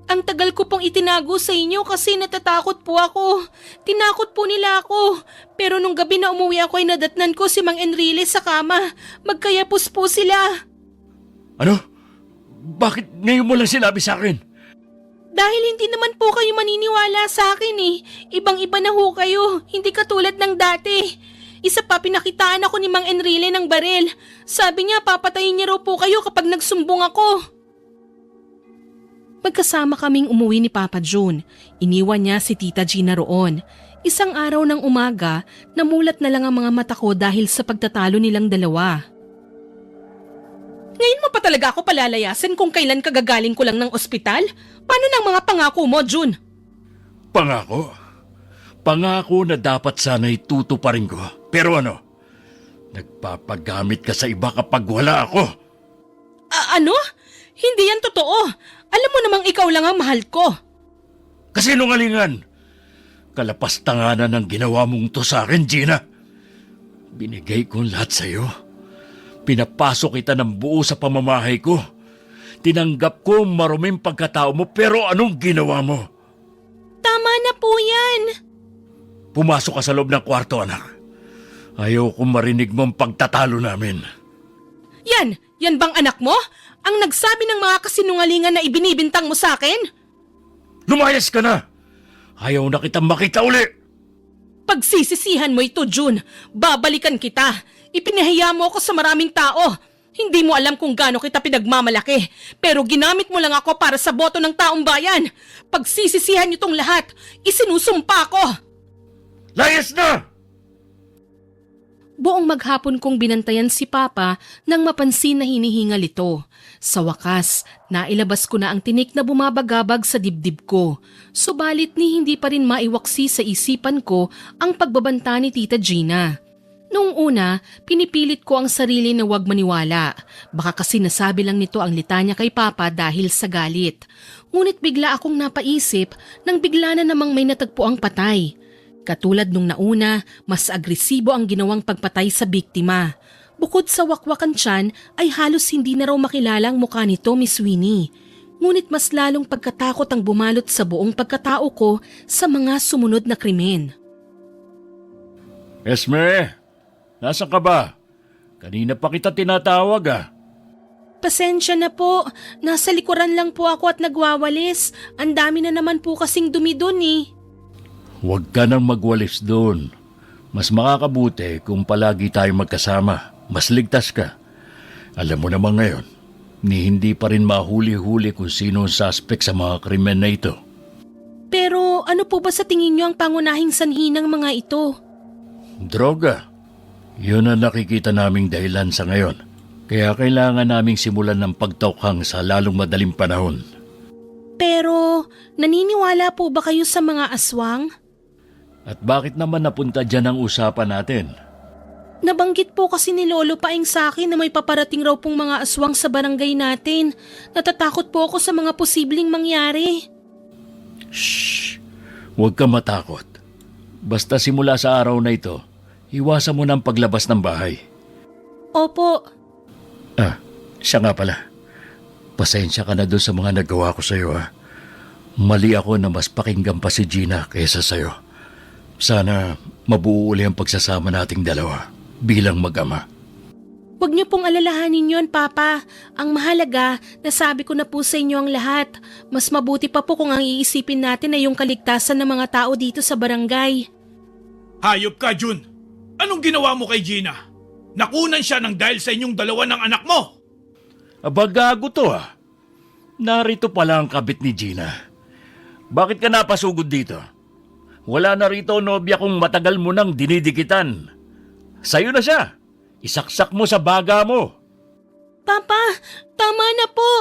Ang tagal ko pong itinago sa inyo kasi natatakot po ako. Tinakot po nila ako. Pero nung gabi na umuwi ako ay nadatnan ko si Mang Enrile sa kama. Magkayapos po sila. Ano? Bakit ngayon mo lang sinabi sa akin? Dahil hindi naman po kayo maniniwala sa akin eh. Ibang-iba na ho kayo, hindi katulad ng dati. Isa pa, pinakitaan ako ni Mang Enrile ng baril. Sabi niya papatayin niya raw po kayo kapag nagsumbong ako. Magkasama kaming umuwi ni Papa June. Iniwan niya si Tita Gina roon. Isang araw ng umaga, namulat na lang ang mga mata ko dahil sa pagtatalo nilang dalawa. Ngayon mo pa talaga ako palalayasin kung kailan kagagaling ko lang ng ospital? Paano ng mga pangako mo, June? Pangako? Pangako na dapat sana'y tutuparin ko. Pero ano? Nagpapagamit ka sa iba kapag wala ako. Ano? Hindi yan totoo. Alam mo namang ikaw lang ang mahal ko. Kasinungalingan! Kalapastanganan ang ginawa mong to sa akin, Gina. Binigay ko lahat sa'yo. Pinapasok kita ng buo sa pamamahay ko. Tinanggap ko ang maruming pagkatao mo, pero anong ginawa mo? Tama na po yan. Pumasok ka sa loob ng kwarto, anak. Ayaw kong marinig mo ang pagtatalo namin. Yan bang anak mo? Ang nagsabi ng mga kasinungalingan na ibinibintang mo sa akin? Lumayas ka na! Ayaw na kitang makita uli! Pagsisisihan mo ito, June. Babalikan kita. Ipinahiya mo ako sa maraming tao. Hindi mo alam kung gaano kita pinagmamalaki. Pero ginamit mo lang ako para sa boto ng taong bayan. Pagsisisihan niyo tong lahat. Isinusumpa ko. Layas na! Buong maghapon kong binantayan si Papa nang mapansin na hinihingal ito. Sa wakas, nailabas ko na ang tinik na bumabagabag sa dibdib ko. Subalit ni hindi pa rin maiwaksi sa isipan ko ang pagbabanta ni Tita Gina. Noong una, pinipilit ko ang sarili na huwag maniwala. Baka kasi nasabi lang nito ang litanya kay Papa dahil sa galit. Ngunit bigla akong napaisip nang bigla na namang may natagpo ang patay. Katulad nung nauna, mas agresibo ang ginawang pagpatay sa biktima. Bukod sa wakwakan tiyan, ay halos hindi na raw makilala ang mukha nito, Miss Winnie. Ngunit mas lalong pagkatakot ang bumalot sa buong pagkatao ko sa mga sumunod na krimen. Esme, nasaan ka ba? Kanina pa kita tinatawag Pasensya na po, nasa likuran lang po ako at nagwawalis. Ang dami na naman po kasing dumi dun eh. Huwag ka nang magwalis doon. Mas makakabuti kung palagi tayo magkasama. Mas ligtas ka. Alam mo naman ngayon, ni hindi pa rin mahuli-huli kung sino ang suspect sa mga krimen na ito. Pero ano po ba sa tingin niyo ang pangunahing sanhi ng mga ito? Droga. Yun ang nakikita naming dahilan sa ngayon. Kaya kailangan naming simulan ng pagtokhang sa lalong madaling panahon. Pero naniniwala po ba kayo sa mga aswang? At bakit naman napunta dyan ang usapan natin? Nabanggit po kasi ni Lolo Paeng sa akin na may paparating raw pong mga aswang sa barangay natin. Natatakot po ako sa mga posibleng mangyari. Shh! Huwag ka matakot. Basta simula sa araw na ito, iwasan mo ng paglabas ng bahay. Opo. Siya nga pala. Pasensya ka na doon sa mga nagawa ko sa'yo Mali ako na mas pakinggan pa si Gina kaysa sa'yo. Sana mabuo uli ang pagsasama nating dalawa bilang mag-ama. Huwag niyo pong alalahanin yon, Papa. Ang mahalaga, nasabi ko na po sa inyo ang lahat. Mas mabuti pa po kung ang iisipin natin ay yung kaligtasan ng mga tao dito sa barangay. Hayop ka, June. Anong ginawa mo kay Gina? Nakunan siya ng dahil sa inyong dalawa ng anak mo. Aba, gago to Narito pala ang kabit ni Gina. Bakit ka napasugod dito? Wala na rito nobya kung matagal mo nang dinidikitan. Sa'yo na siya. Isaksak mo sa baga mo. Papa, tama na po.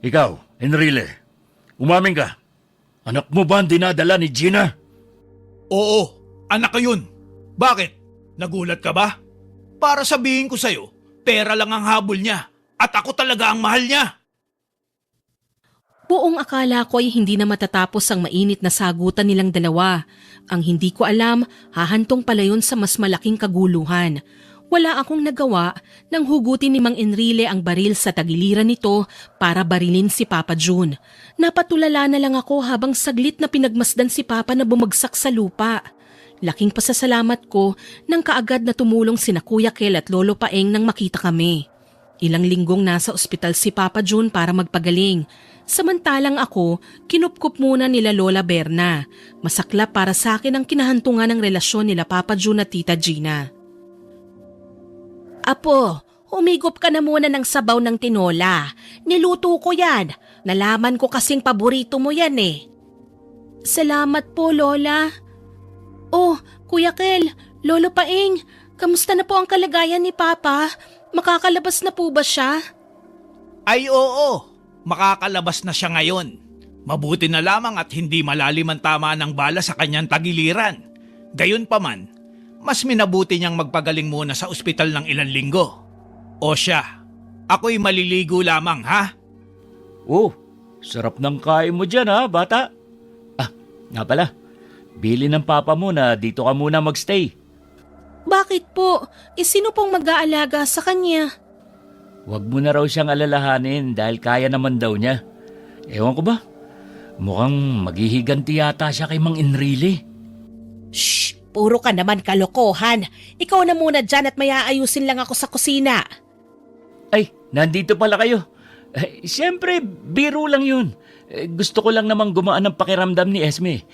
Ikaw, Enrile, umamin ka. Anak mo ba ang dinadala ni Gina? Oo, anak ko yun. Bakit? Nagulat ka ba? Para sabihin ko sa'yo, pera lang ang habol niya at ako talaga ang mahal niya. Buong akala ko ay hindi na matatapos ang mainit na sagutan nilang dalawa. Ang hindi ko alam, hahantong pala yun sa mas malaking kaguluhan. Wala akong nagawa nang hugutin ni Mang Enrile ang baril sa tagiliran nito para barilin si Papa June. Napatulala na lang ako habang saglit na pinagmasdan si Papa na bumagsak sa lupa. Laking pasasalamat ko nang kaagad na tumulong sina Kuya Kel at Lolo Paeng nang makita kami. Ilang linggong nasa ospital si Papa June para magpagaling. Samantalang ako, kinupkup muna nila Lola Berna. Masaklap para sa akin ang kinahantungan ng relasyon nila Papa June at Tita Gina. Apo, humigop ka na muna ng sabaw ng tinola. Niluto ko yan. Nalaman ko kasing paborito mo yan eh. Salamat po, Lola. Oh, Kuya Kel, Lolo Paeng, kamusta na po ang kalagayan ni Papa? Makakalabas na po ba siya? Ay oo, makakalabas na siya ngayon. Mabuti na lamang at hindi malalim ang tama ng bala sa kanyang tagiliran. Gayunpaman, mas minabuti niyang magpagaling muna sa ospital ng ilang linggo. O siya, ako'y maliligo lamang ha? Oh, sarap ng kain mo dyan ha, bata. Ah, nga pala. Bili ng papa mo na dito ka muna magstay. Bakit po? Sino pong mag-aalaga sa kanya? Huwag mo na raw siyang alalahanin dahil kaya naman daw niya. Ewan ko ba? Mukhang maghihiganti yata siya kay Mang Enrile. Shh! Puro ka naman kalokohan. Ikaw na muna dyan at may aayusin lang ako sa kusina. Ay, nandito pala kayo. Siyempre, biro lang yun. Gusto ko lang namang gumaan ang pakiramdam ni Esme.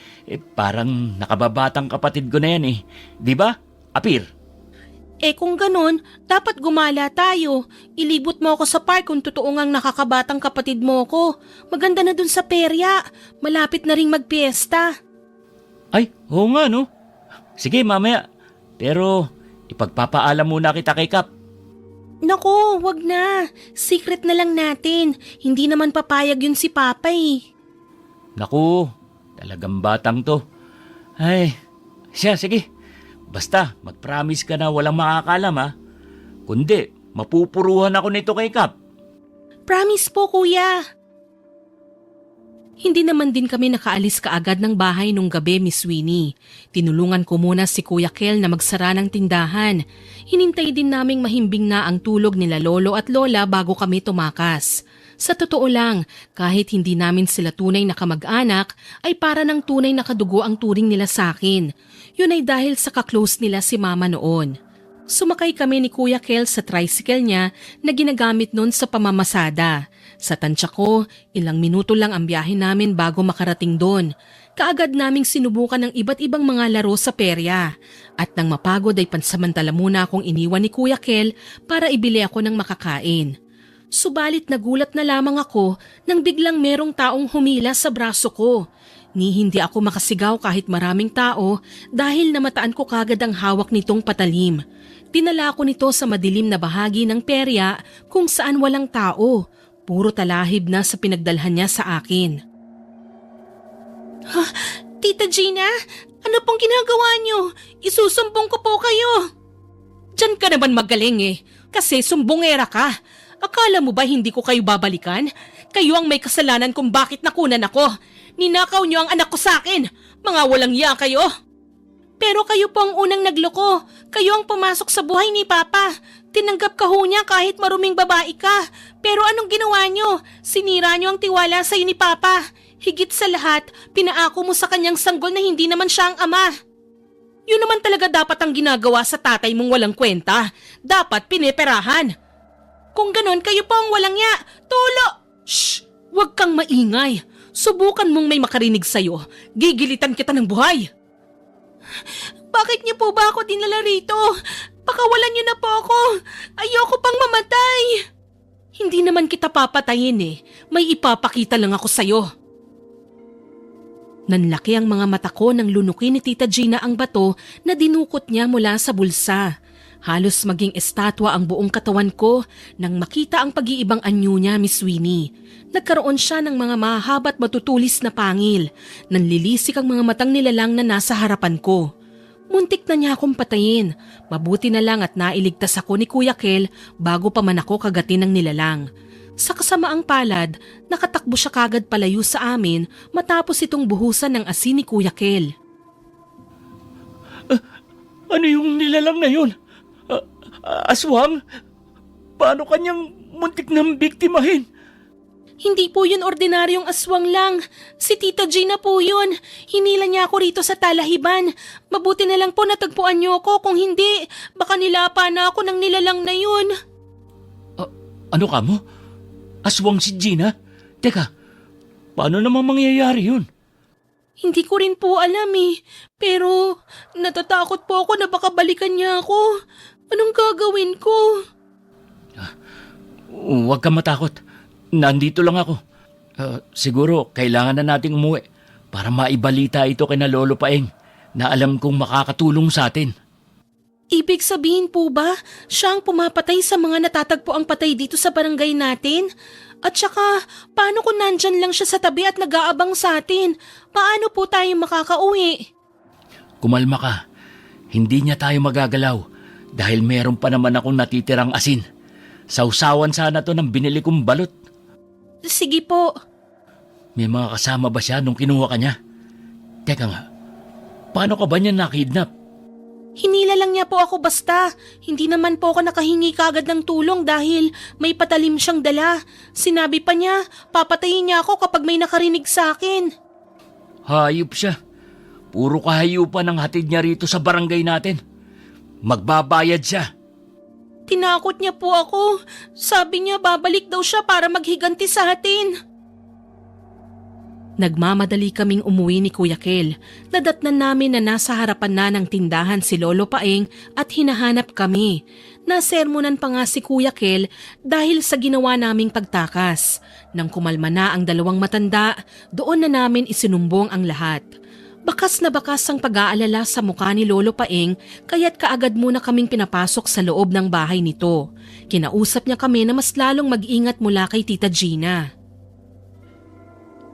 Parang nakababatang kapatid ko na yan eh. Di ba, Apir? Kung ganun, dapat gumala tayo. Ilibot mo ako sa park kung totoo ngang nakakabatang kapatid mo ko. Maganda na dun sa perya. Malapit na ring magpiesta. Ay, oo nga no. Sige, mamaya. Pero ipagpapaalam muna kita kay Kap. Naku, wag na. Secret na lang natin. Hindi naman papayag yun si Papa eh. Naku, talagang batang to. Ay, siya, sige. Basta, mag-promise ka na walang makakalam ha. Kundi, mapupuruhan ako nito kay Kap. Promise po, kuya. Hindi naman din kami nakaalis kaagad ng bahay nung gabi, Miss Winnie. Tinulungan ko muna si Kuya Kel na magsara ng tindahan. Hinintay din naming mahimbing na ang tulog nila Lolo at Lola bago kami tumakas. Sa totoo lang, kahit hindi namin sila tunay na kamag-anak, ay para ng tunay na kadugo ang turing nila sa akin. Yun ay dahil sa kaklose nila si Mama noon. Sumakay kami ni Kuya Kel sa tricycle niya na ginagamit noon sa pamamasada. Sa tansya ko, ilang minuto lang ang biyahe namin bago makarating doon. Kaagad naming sinubukan ng iba't ibang mga laro sa perya. At nang mapagod ay pansamantala muna akong iniwan ni Kuya Kel para ibili ako ng makakain. Subalit nagulat na lamang ako nang biglang merong taong humila sa braso ko. Ni hindi ako makasigaw kahit maraming tao dahil namataan ko kagad ang hawak nitong patalim. Dinala ko nito sa madilim na bahagi ng perya kung saan walang tao. Puro talahib na sa pinagdalhan niya sa akin. Tita Gina, ano pong ginagawa niyo? Isusumbong ko po kayo. Diyan ka naman magaling eh, kasi sumbongera ka. Akala mo ba hindi ko kayo babalikan? Kayo ang may kasalanan kung bakit nakunan ako. Ninakaw niyo ang anak ko sa akin. Mga walang iya kayo. Pero kayo po ang unang nagloko. Kayo ang pumasok sa buhay ni Papa. Tinanggap ka ho niya kahit maruming babae ka. Pero anong ginawa niyo? Sinira niyo ang tiwala sa ni Papa. Higit sa lahat, pinaako mo sa kanyang sanggol na hindi naman siya ang ama. Yun naman talaga dapat ang ginagawa sa tatay mong walang kwenta. Dapat pineperahan. Kung ganon, kayo po ang walang ya. Tulo! Shh! Huwag kang maingay. Subukan mong may makarinig sa'yo. Gigilitan kita ng buhay. Bakit niyo po ba ako dinala rito? Pakawalan niyo na po ako. Ayoko pang mamatay. Hindi naman kita papatayin eh. May ipapakita lang ako sa'yo. Nanlaki ang mga mata ko nang lunukin ni Tita Gina ang bato na dinukot niya mula sa bulsa. Halos maging estatwa ang buong katawan ko nang makita ang pag-iibang anyo niya, Miss Winnie. Nagkaroon siya ng mga mahahaba't matutulis na pangil. Nanlilisik ang mga matang nilalang na nasa harapan ko. Muntik na niya akong patayin. Mabuti na lang at nailigtas ako ni Kuya Kel bago pa man ako kagatin ng nilalang. Sa kasamaang palad, nakatakbo siya kagad palayo sa amin matapos itong buhusan ng asin ni Kuya Kel. Ano yung nilalang na yun? Aswang? Paano kanyang muntik nang biktimahin? Hindi po yun ordinaryong aswang lang. Si Tita Gina po yun. Hinila niya ako rito sa talahiban. Mabuti na lang po natagpuan niyo ako. Kung hindi, baka nilapa na ako ng nilalang na yun. Ano ka mo? Aswang si Gina? Teka, paano naman mangyayari yun? Hindi ko rin po alam pero natatakot po ako na baka balikan niya ako. Anong gagawin ko? Huwag kang matakot. Nandito lang ako. Siguro kailangan na nating umuwi para maibalita ito kina Lolo Paeng na alam kong makakatulong sa atin. Ibig sabihin po ba, siya ang pumapatay sa mga natatagpo ang patay dito sa barangay natin? At saka, paano kung nandyan lang siya sa tabi at nag-aabang sa atin? Paano po tayo makakauwi? Kumalma ka. Hindi niya tayo magagalaw dahil meron pa naman akong natitirang asin. Sausawan sana to ng binili kong balot. Sige po. May mga kasama ba siya nung kinuha ka niya? Teka nga, paano ka ba niya nakidnap? Hinila lang niya po ako basta. Hindi naman po ako nakahingi kagad ng tulong dahil may patalim siyang dala. Sinabi pa niya, papatayin niya ako kapag may nakarinig sa akin. Hayop siya. Puro kahayupan ang hatid niya rito sa barangay natin. Magbabayad siya. Tinakot niya po ako. Sabi niya babalik daw siya para maghiganti sa atin. Nagmamadali kaming umuwi ni Kuya Kel. Nadatnan namin na nasa harapan na ng tindahan si Lolo Paeng at hinahanap kami. Nasermonan pa nga si Kuya Kel dahil sa ginawa naming pagtakas. Nang kumalma na ang dalawang matanda, doon na namin isinumbong ang lahat. Bakas na bakas ang pag-aalala sa mukha ni Lolo Paeng kaya't kaagad muna kaming pinapasok sa loob ng bahay nito. Kinausap niya kami na mas lalong mag-ingat mula kay Tita Gina.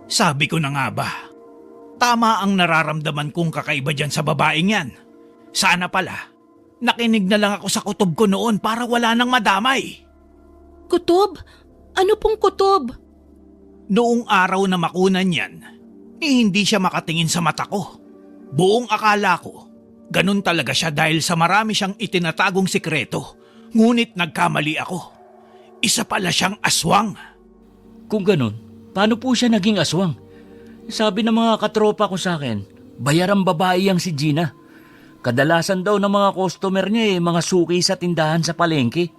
Sabi ko na nga ba, tama ang nararamdaman kong kakaiba dyan sa babaeng yan. Sana pala, nakinig na lang ako sa kutob ko noon para wala nang madamay. Kutob? Ano pong kutob? Noong araw na makunan yan, hindi siya makatingin sa mata ko. Buong akala ko, ganun talaga siya dahil sa marami siyang itinatagong sikreto. Ngunit nagkamali ako. Isa pala siyang aswang. Kung ganun, paano po siya naging aswang? Sabi ng mga katropa ko sa akin, bayarang babae ang si Gina. Kadalasan daw ng mga customer niya mga suki sa tindahan sa palengke.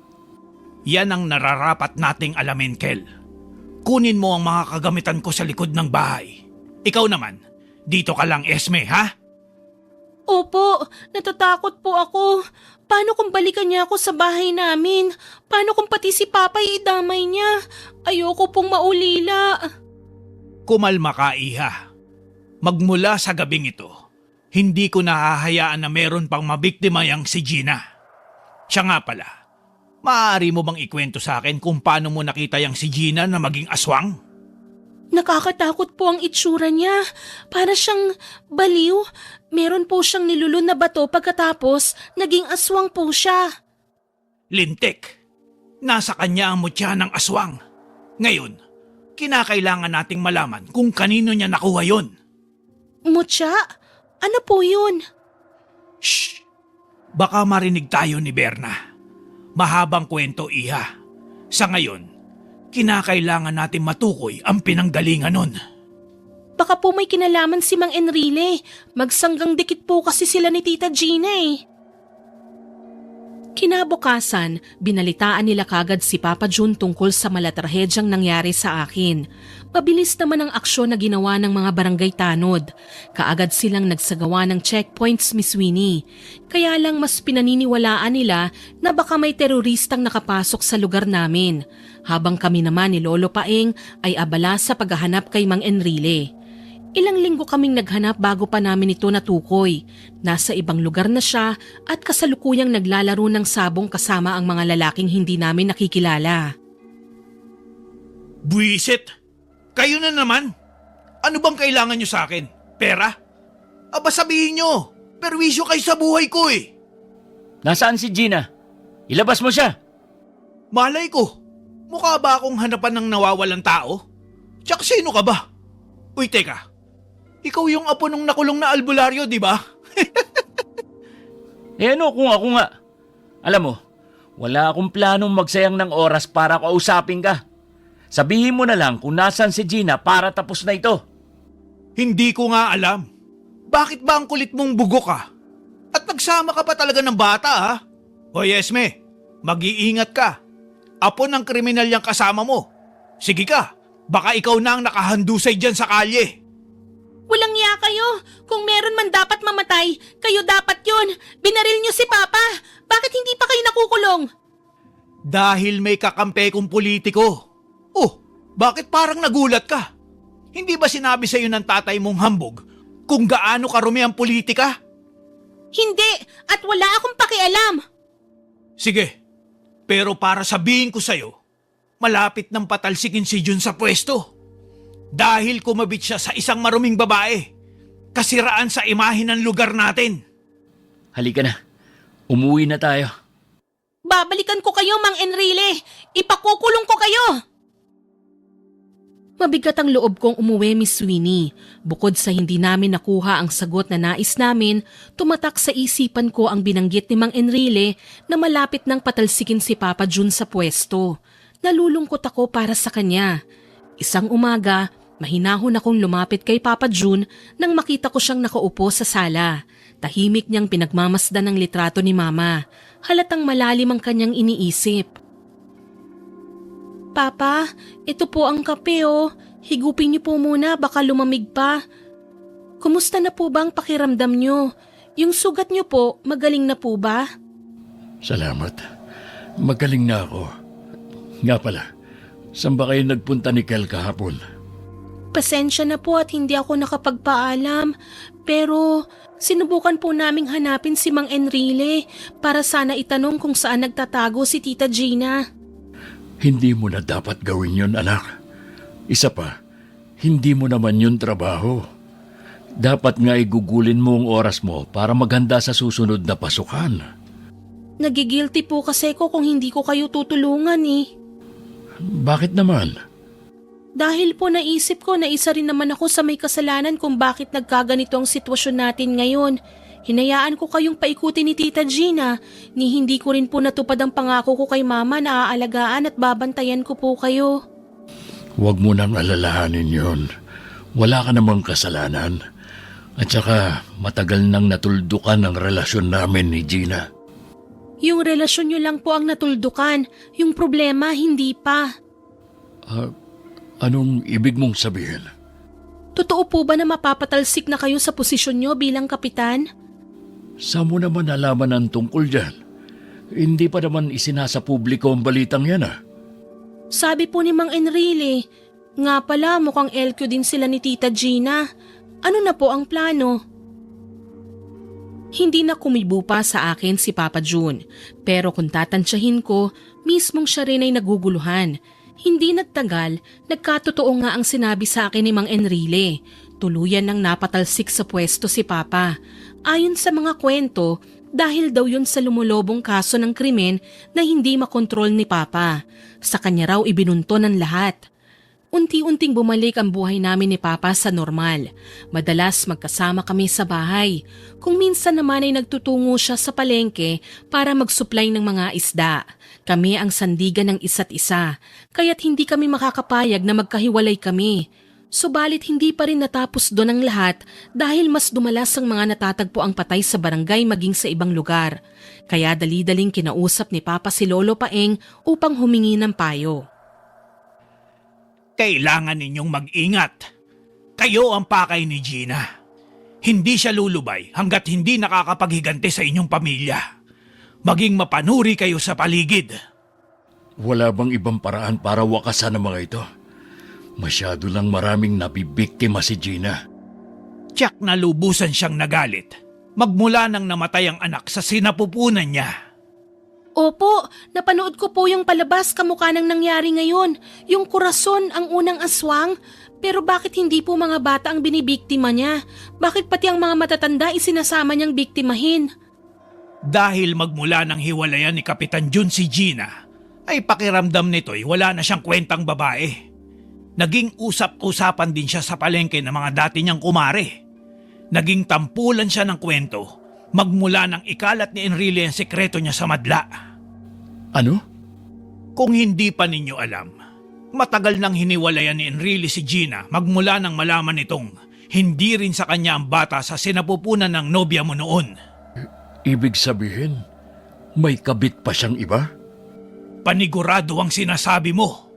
Yan ang nararapat nating alamin, Kel. Kunin mo ang mga kagamitan ko sa likod ng bahay. Ikaw naman, dito ka lang, Esme, ha? Opo, natatakot po ako. Paano kung balikan niya ako sa bahay namin? Paano kung pati si Papay idamay niya? Ayoko pong maulila. Kumalma ka, Iha. Magmula sa gabing ito, hindi ko nahahayaan na meron pang mabiktima yang si Gina. Siya nga pala, maaari mo bang ikwento sa akin kung paano mo nakita yang si Gina na maging aswang? Nakakatakot po ang itsura niya. Para siyang baliw. Meron po siyang nilulun na bato pagkatapos naging aswang po siya. Lintik, nasa kanya ang mutya ng aswang. Ngayon, kinakailangan nating malaman kung kanino niya nakuha yon. Mutya? Ano po yun? Shh! Baka marinig tayo ni Berna. Mahabang kwento, Iha. Sa ngayon, kinakailangan natin matukoy ang pinanggalingan nun. Baka po may kinalaman si Mang Enrile. Magsanggang dikit po kasi sila ni Tita Gina Kinabukasan, binalitaan nila kagad si Papa Jun tungkol sa malatrahedyang nangyari sa akin. Mabilis naman ang aksyon na ginawa ng mga barangay tanod. Kaagad silang nagsagawa ng checkpoints, Miss Winnie. Kaya lang mas pinaniniwalaan nila na baka may teroristang nakapasok sa lugar namin. Habang kami naman ni Lolo Paeng ay abala sa paghahanap kay Mang Enrile. Ilang linggo kaming naghanap bago pa namin ito natukoy. Nasa ibang lugar na siya at kasalukuyang naglalaro ng sabong kasama ang mga lalaking hindi namin nakikilala. Buwisit! Kayo na naman! Ano bang kailangan nyo sa akin? Pera? Aba sabihin nyo! Perwisyo kayo sa buhay ko eh! Nasaan si Gina? Ilabas mo siya! Malay ko! Mukha ba akong hanapan ng nawawalang tao? Tsaka sino ka ba? Uy, teka. Ikaw yung apo nung nakulong na albularyo, di ba? Ano kung ako nga? Alam mo, wala akong planong magsayang ng oras para kausapin ka. Sabihin mo na lang kung nasan si Gina para tapos na ito. Hindi ko nga alam. Bakit ba ang kulit mong bugo ka? At nagsama ka pa talaga ng bata, ha? Hoy, Esme, mag-iingat ka. Apo ng kriminal yang kasama mo. Sige ka, baka ikaw na ang nakahandusay dyan sa kalye. Walang iya kayo. Kung meron man dapat mamatay, kayo dapat yun. Binaril niyo si Papa. Bakit hindi pa kayo nakukulong? Dahil may kakampi kong politiko. Oh, bakit parang nagulat ka? Hindi ba sinabi sa'yo ng tatay mong hambog kung gaano karumi ang politika? Hindi, at wala akong pakialam. Sige, pero para sabihin ko sa'yo, malapit nang patalsikin si Jun sa pwesto. Dahil kumabit siya sa isang maruming babae. Kasiraan sa imahe ng lugar natin. Halika na. Umuwi na tayo. Babalikan ko kayo, Mang Enrile. Ipakukulong ko kayo. Mabigat ang loob kong umuwi, Miss Sweeney. Bukod sa hindi namin nakuha ang sagot na nais namin, tumatak sa isipan ko ang binanggit ni Mang Enrile na malapit nang patalsikin si Papa Jun sa pwesto. Nalulungkot ako para sa kanya. Isang umaga, mahinahon akong lumapit kay Papa Jun nang makita ko siyang nakaupo sa sala. Tahimik niyang pinagmamasdan ang litrato ni Mama. Halatang malalim ang kanyang iniisip. Papa, ito po ang kape oh. Higupin niyo po muna, baka lumamig pa. Kumusta na po ba ang pakiramdam niyo? Yung sugat niyo po, magaling na po ba? Salamat. Magaling na ako. Nga pala, saan ba kayo nagpunta ni Kel kahapon? Pasensya na po at hindi ako nakapagpaalam. Pero sinubukan po naming hanapin si Mang Enrile para sana itanong kung saan nagtatago si Tita Gina. Hindi mo na dapat gawin yun, anak. Isa pa, hindi mo naman yun trabaho. Dapat nga igugulin mo ang oras mo para maghanda sa susunod na pasukan. Nagigilty po kasi ko kung hindi ko kayo tutulungan eh. Bakit naman? Dahil po naisip ko na isa rin naman ako sa may kasalanan kung bakit nagkaganito ang sitwasyon natin ngayon. Hinayaan ko kayong paikuti ni Tita Gina, ni hindi ko rin po natupad ang pangako ko kay Mama na aalagaan at babantayan ko po kayo. Huwag mo nang alalahanin yun. Wala ka namang kasalanan. At saka matagal nang natuldukan ang relasyon namin ni Gina. Yung relasyon nyo lang po ang natuldukan, yung problema hindi pa. Anong ibig mong sabihin? Totoo po ba na mapapatalsik na kayo sa posisyon nyo bilang kapitan? Saan mo naman nalaman ang tungkol dyan? Hindi pa naman isinasa publiko ang balitang yan ah. Sabi po ni Mang Enrile, nga pala mukhang LQ din sila ni Tita Gina. Ano na po ang plano? Hindi na kumibo pa sa akin si Papa Jun, pero kung tatansyahin ko, mismong siya rin ay naguguluhan. Hindi nagtagal, nagkatotoo nga ang sinabi sa akin ni Mang Enrile. Tuluyan nang napatalsik sa pwesto si Papa. Ayon sa mga kwento, dahil daw yun sa lumulobong kaso ng krimen na hindi makontrol ni Papa. Sa kanya raw ibinunto ng lahat. Unti-unting bumalik ang buhay namin ni Papa sa normal. Madalas magkasama kami sa bahay. Kung minsan naman ay nagtutungo siya sa palengke para mag-supply ng mga isda. Kami ang sandigan ng isa't isa, kaya't hindi kami makakapayag na magkahiwalay kami. Subalit hindi pa rin natapos doon ang lahat dahil mas dumalas ang mga natatagpo ang patay sa barangay maging sa ibang lugar. Kaya dali-daling kinausap ni Papa si Lolo Paeng upang humingi ng payo. Kailangan ninyong mag-ingat. Kayo ang pakay ni Gina. Hindi siya lulubay hanggat hindi nakakapaghiganti sa inyong pamilya. Maging mapanuri kayo sa paligid. Wala bang ibang paraan para wakasan ang mga ito? Masyado lang maraming nabibiktima si Gina. Tiyak na lubusan siyang nagalit. Magmula nang namatay ang anak sa sinapupunan niya. Opo, napanood ko po yung palabas kamukha ng nangyari ngayon. Yung kurason ang unang aswang. Pero bakit hindi po mga bata ang binibiktima niya? Bakit pati ang mga matatanda isinasama niyang biktimahin? Dahil magmula nang hiwalayan ni Kapitan Jun si Gina, ay pakiramdam nito'y wala na siyang kwentang babae. Naging usap-usapan din siya sa palengke ng mga dati niyang kumare. Naging tampulan siya ng kwento magmula nang ikalat ni Enrile ang sekreto niya sa madla. Ano? Kung hindi pa ninyo alam, matagal nang hiniwalayan ni Enrile si Gina magmula nang malaman nitong hindi rin sa kanya ang bata sa sinapupunan ng nobya mo noon. Ibig sabihin, may kabit pa siyang iba? Panigurado ang sinasabi mo.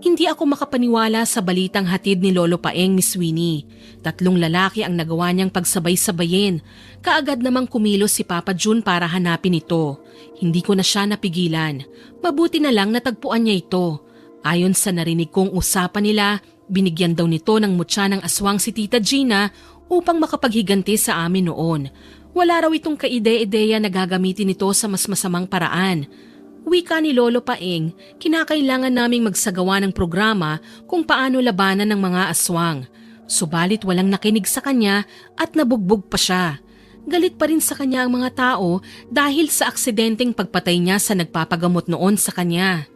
Hindi ako makapaniwala sa balitang hatid ni Lolo Paeng, Miss Winnie. 3 lalaki ang nagawa niyang pagsabay-sabayin. Kaagad namang kumilos si Papa June para hanapin ito. Hindi ko na siya napigilan. Mabuti na lang natagpuan niya ito. Ayon sa narinig kong usapan nila, binigyan daw nito ng mutya ng aswang si Tita Gina upang makapaghiganti sa amin noon. Wala raw itong kaide-ideya na gagamitin ito sa mas masamang paraan. Wika ni Lolo Paeng, kinakailangan naming magsagawa ng programa kung paano labanan ng mga aswang. Subalit walang nakinig sa kanya at nabugbog pa siya. Galit pa rin sa kanya ang mga tao dahil sa aksidenteng pagpatay niya sa nagpapagamot noon sa kanya.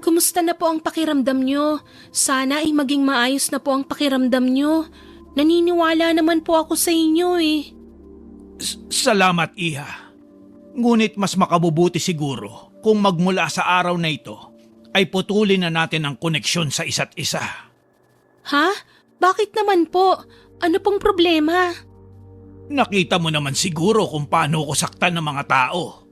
Kumusta na po ang pakiramdam niyo? Sana ay maging maayos na po ang pakiramdam niyo. Naniniwala naman po ako sa inyo eh. Salamat, Iha. Ngunit mas makabubuti siguro kung magmula sa araw na ito ay putulin na natin ang koneksyon sa isa't isa. Ha? Bakit naman po? Ano pong problema? Nakita mo naman siguro kung paano ko saktan ng mga tao.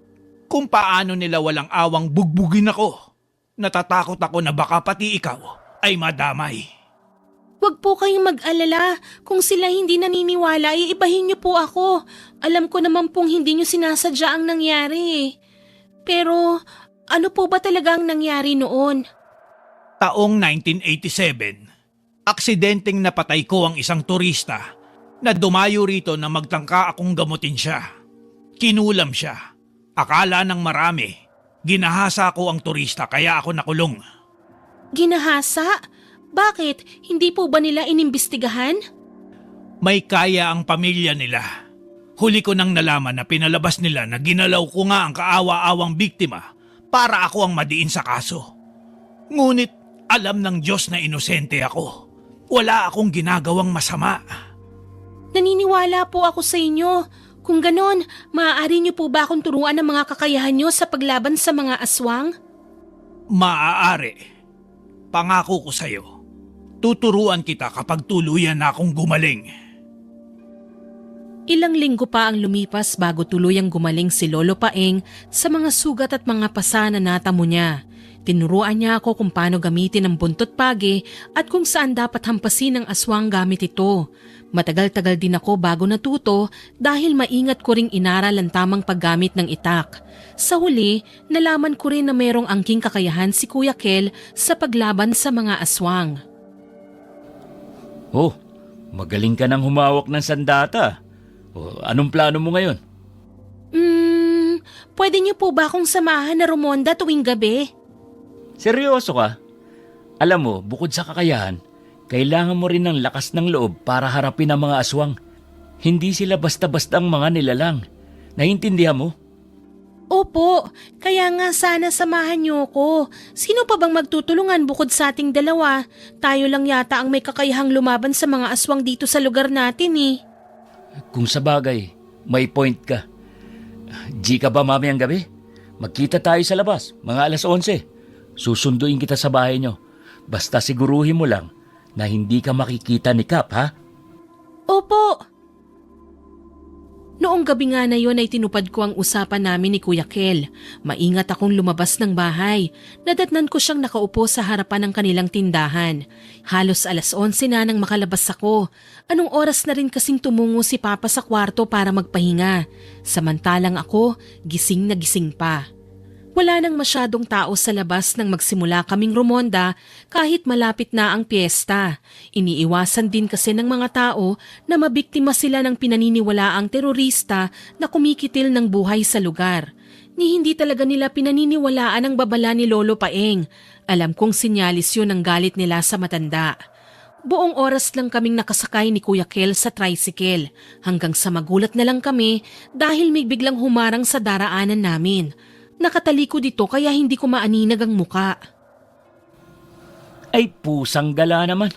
Kung paano nila walang awang bugbugin ako. Natatakot ako na baka pati ikaw ay madamay. Huwag po kayong mag-alala. Kung sila hindi naniniwala, iibahin niyo po ako. Alam ko naman pong hindi niyo sinasadya ang nangyari. Pero ano po ba talaga ang nangyari noon? Taong 1987, aksidenteng napatay ko ang isang turista na dumayo rito na magtangka akong gamutin siya. Kinulam siya. Akala ng marami, ginahasa ko ang turista kaya ako nakulong. Ginahasa? Bakit? Hindi po ba nila inimbestigahan? May kaya ang pamilya nila. Huli ko nang nalaman na pinalabas nila na ginalaw ko nga ang kaawa-awang biktima para ako ang madiin sa kaso. Ngunit alam ng Diyos na inosente ako. Wala akong ginagawang masama. Naniniwala po ako sa inyo. Kung ganon, maaari niyo po ba akong turuan ng mga kakayahan niyo sa paglaban sa mga aswang? Maaari. Pangako ko sa'yo. Tuturuan kita kapag tuluyan na akong gumaling. Ilang linggo pa ang lumipas bago tuluyang gumaling si Lolo Paeng sa mga sugat at mga pasa na natamo niya. Tinuruan niya ako kung paano gamitin ang buntot pagi at kung saan dapat hampasin ang aswang gamit ito. Matagal-tagal din ako bago natuto dahil maingat ko ring inaral ang tamang paggamit ng itak. Sa huli, nalaman ko rin na mayroong angking kakayahan si Kuya Kel sa paglaban sa mga aswang. Oh, magaling ka nang humawak ng sandata. Anong plano mo ngayon? Pwede niyo po ba akong samahan na rumonda tuwing gabi? Seryoso ka? Alam mo, bukod sa kakayahan, kailangan mo rin ng lakas ng loob para harapin ang mga aswang. Hindi sila basta-basta ang mga nilalang. Naiintindihan mo? Opo, kaya nga sana samahan niyo ko. Sino pa bang magtutulungan bukod sa ating dalawa? Tayo lang yata ang may kakayahang lumaban sa mga aswang dito sa lugar natin eh. Kung sa bagay, may point ka. G ka ba mamayang gabi? Magkita tayo sa labas, mga 11:00. Susunduin kita sa bahay nyo. Basta siguruhin mo lang na hindi ka makikita ni Kap, ha? Opo. Noong gabi nga na yon ay tinupad ko ang usapan namin ni Kuya Kel. Maingat akong lumabas ng bahay. Nadatnan ko siyang nakaupo sa harapan ng kanilang tindahan. Halos 11:00 na nang makalabas ako. Anong oras na rin kasing tumungo si Papa sa kwarto para magpahinga. Samantalang ako, gising na gising pa. Wala nang masyadong tao sa labas nang magsimula kaming rumonda kahit malapit na ang piyesta. Iniiwasan din kasi ng mga tao na mabiktima sila ng pinaniniwalaang terorista na kumikitil ng buhay sa lugar. Ni hindi talaga nila pinaniniwalaan ang babala ni Lolo Paeng. Alam kong sinyalis yun ang galit nila sa matanda. Buong oras lang kaming nakasakay ni Kuya Kel sa tricycle hanggang sa magulat na lang kami dahil may biglang humarang sa daraanan namin. Nakatalikod dito kaya hindi ko maaninag ang muka. Ay pusang gala naman.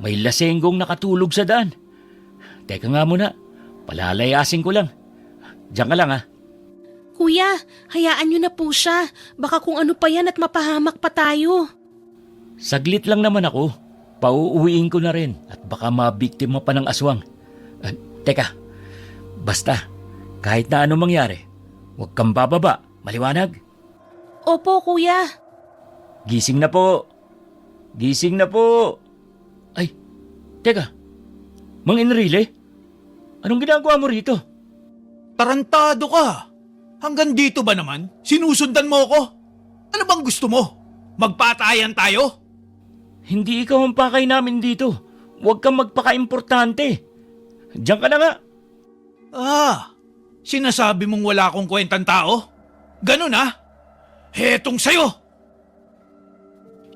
May lasenggong nakatulog sa daan. Teka nga muna, palalayasin ko lang. Diyan ka lang ha. Kuya, hayaan niyo na po siya. Baka kung ano pa yan at mapahamak pa tayo. Saglit lang naman ako. Pauuwiin ko na rin at baka mabiktima pa ng aswang. Teka, basta kahit na anong mangyari, huwag kang bababa. Maliwanag? Opo, kuya. Gising na po. Gising na po. Ay, teka. Mang Enrile? Anong ginagawa mo rito? Tarantado ka! Hanggang dito ba naman? Sinusundan mo ako? Ano bang gusto mo? Magpatayan tayo? Hindi ikaw ang pakay namin dito. Huwag kang magpaka-importante. Diyan ka na nga. Sinasabi mong wala akong kwentang tao? Ganun ah? Hetong sayo!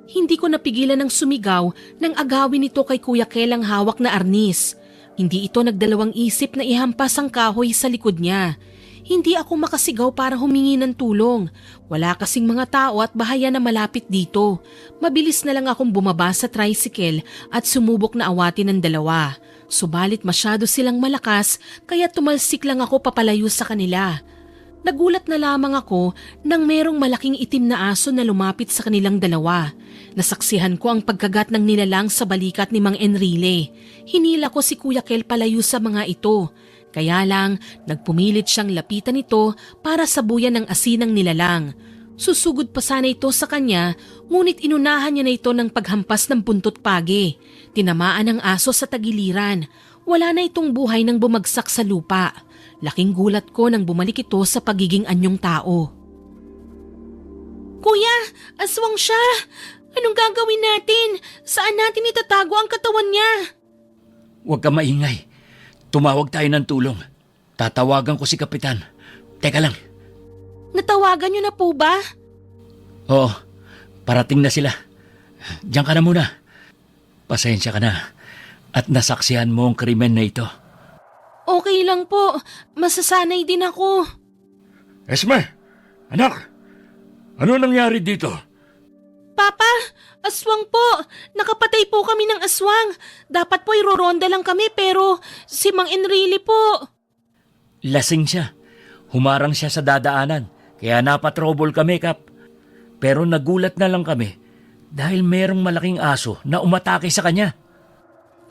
Hindi ko napigilan ng sumigaw nang agawin ito kay Kuya Kel ang hawak na arnis. Hindi ito nagdalawang isip na ihampas ang kahoy sa likod niya. Hindi ako makasigaw para humingi ng tulong. Wala kasing mga tao at bahaya na malapit dito. Mabilis na lang akong bumaba sa tricycle at sumubok na awatin ng dalawa. Subalit masyado silang malakas kaya tumalsik lang ako papalayo sa kanila. Nagulat na lamang ako nang merong malaking itim na aso na lumapit sa kanilang dalawa. Nasaksihan ko ang pagkagat ng nilalang sa balikat ni Mang Enrile. Hinila ko si Kuya Kel palayo sa mga ito. Kaya lang, nagpumilit siyang lapitan ito para sabuyan ng asin ng nilalang. Susugod pa sana ito sa kanya, ngunit inunahan niya na ito ng paghampas ng buntot pagi. Tinamaan ang aso sa tagiliran. Wala na itong buhay nang bumagsak sa lupa. Laking gulat ko nang bumalik ito sa pagiging anyong tao. Kuya, aswang siya! Anong gagawin natin? Saan natin itatago ang katawan niya? Huwag ka maingay. Tumawag tayo ng tulong. Tatawagan ko si Kapitan. Teka lang. Natawagan niyo na po ba? Oo, parating na sila. Diyan ka na muna. Pasensya ka na. At nasaksihan mo ang krimen na ito. Okay lang po. Masasanay din ako. Esme! Anak! Ano nangyari dito? Papa, aswang po. Nakapatay po kami ng aswang. Dapat po iroronda lang kami pero si Mang Enrile po. Lasing siya. Humarang siya sa dadaanan. Kaya napatrobol kami, Kap. Pero nagulat na lang kami dahil merong malaking aso na umatake sa kanya.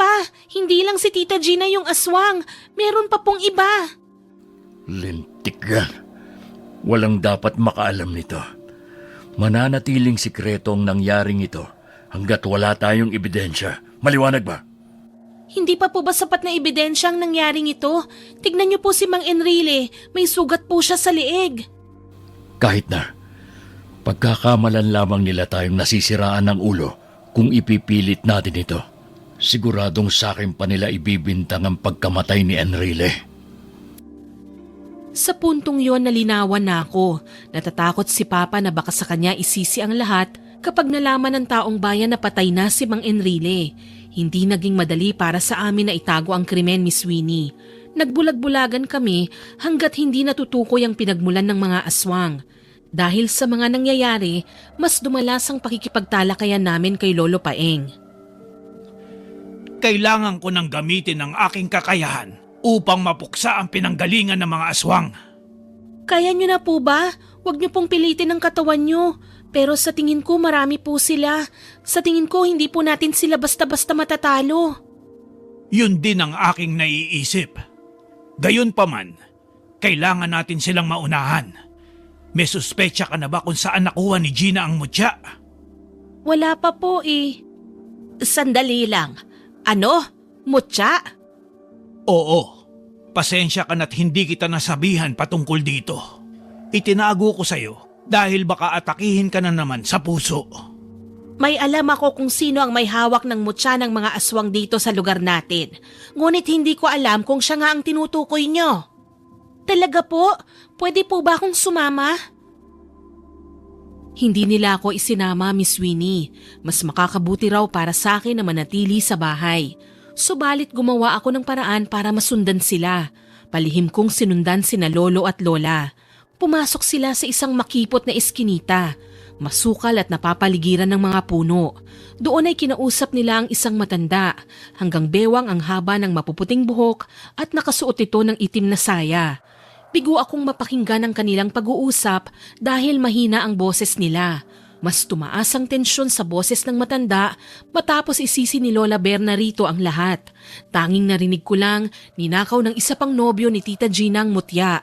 Pa, hindi lang si Tita Gina yung aswang. Meron pa pong iba. Lintik yan. Walang dapat makaalam nito. Mananatiling sikreto ang nangyaring ito hanggat wala tayong ebidensya. Maliwanag ba? Hindi pa po ba sapat na ebidensya ang nangyaring ito? Tignan niyo po si Mang Enrile. May sugat po siya sa liig. Kahit na. Pagkakamalan lamang nila tayong nasisiraan ng ulo kung ipipilit natin ito. Siguradong sa akin pa nila ibibintang ang pagkamatay ni Enrile. Sa puntong yon nalinawan na ako. Natatakot si Papa na baka sa kanya isisi ang lahat kapag nalaman ng taong bayan na patay na si Mang Enrile. Hindi naging madali para sa amin na itago ang krimen, Miss Winnie. Nagbulag-bulagan kami hanggat hindi natutukoy ang pinagmulan ng mga aswang. Dahil sa mga nangyayari, mas dumalas ang pakikipagtalakayan namin kay Lolo Paeng. Kailangan ko nang gamitin ang aking kakayahan upang mapuksa ang pinanggalingan ng mga aswang. Kaya nyo na po ba? Huwag nyo pong pilitin ang katawan nyo. Pero sa tingin ko marami po sila. Sa tingin ko hindi po natin sila basta-basta matatalo. Yun din ang aking naiisip. Gayunpaman, kailangan natin silang maunahan. May suspecha ka na ba kung saan nakuha ni Gina ang mutya? Wala pa po eh. Sandali lang. Ano? Mutya? Oo. Pasensya ka na't hindi kita nasabihan patungkol dito. Itinago ko sa'yo dahil baka atakihin ka na naman sa puso. May alam ako kung sino ang may hawak ng mutya ng mga aswang dito sa lugar natin. Ngunit hindi ko alam kung siya nga ang tinutukoy nyo. Talaga po? Pwede po ba akong sumama? Hindi nila ako isinama, Miss Winnie. Mas makakabuti raw para sa akin na manatili sa bahay. Subalit gumawa ako ng paraan para masundan sila. Palihim kong sinundan sina Lolo at Lola. Pumasok sila sa isang makipot na eskinita. Masukal at napapaligiran ng mga puno. Doon ay kinausap nila ang isang matanda. Hanggang bewang ang haba ng mapuputing buhok at nakasuot ito ng itim na saya. Bigo akong mapakinggan ang kanilang pag-uusap dahil mahina ang boses nila. Mas tumaas ang tensyon sa boses ng matanda matapos isisi ni Lola Berna rito ang lahat. Tanging narinig ko lang, ninakaw ng isa pang nobyo ni Tita Gina ang mutya.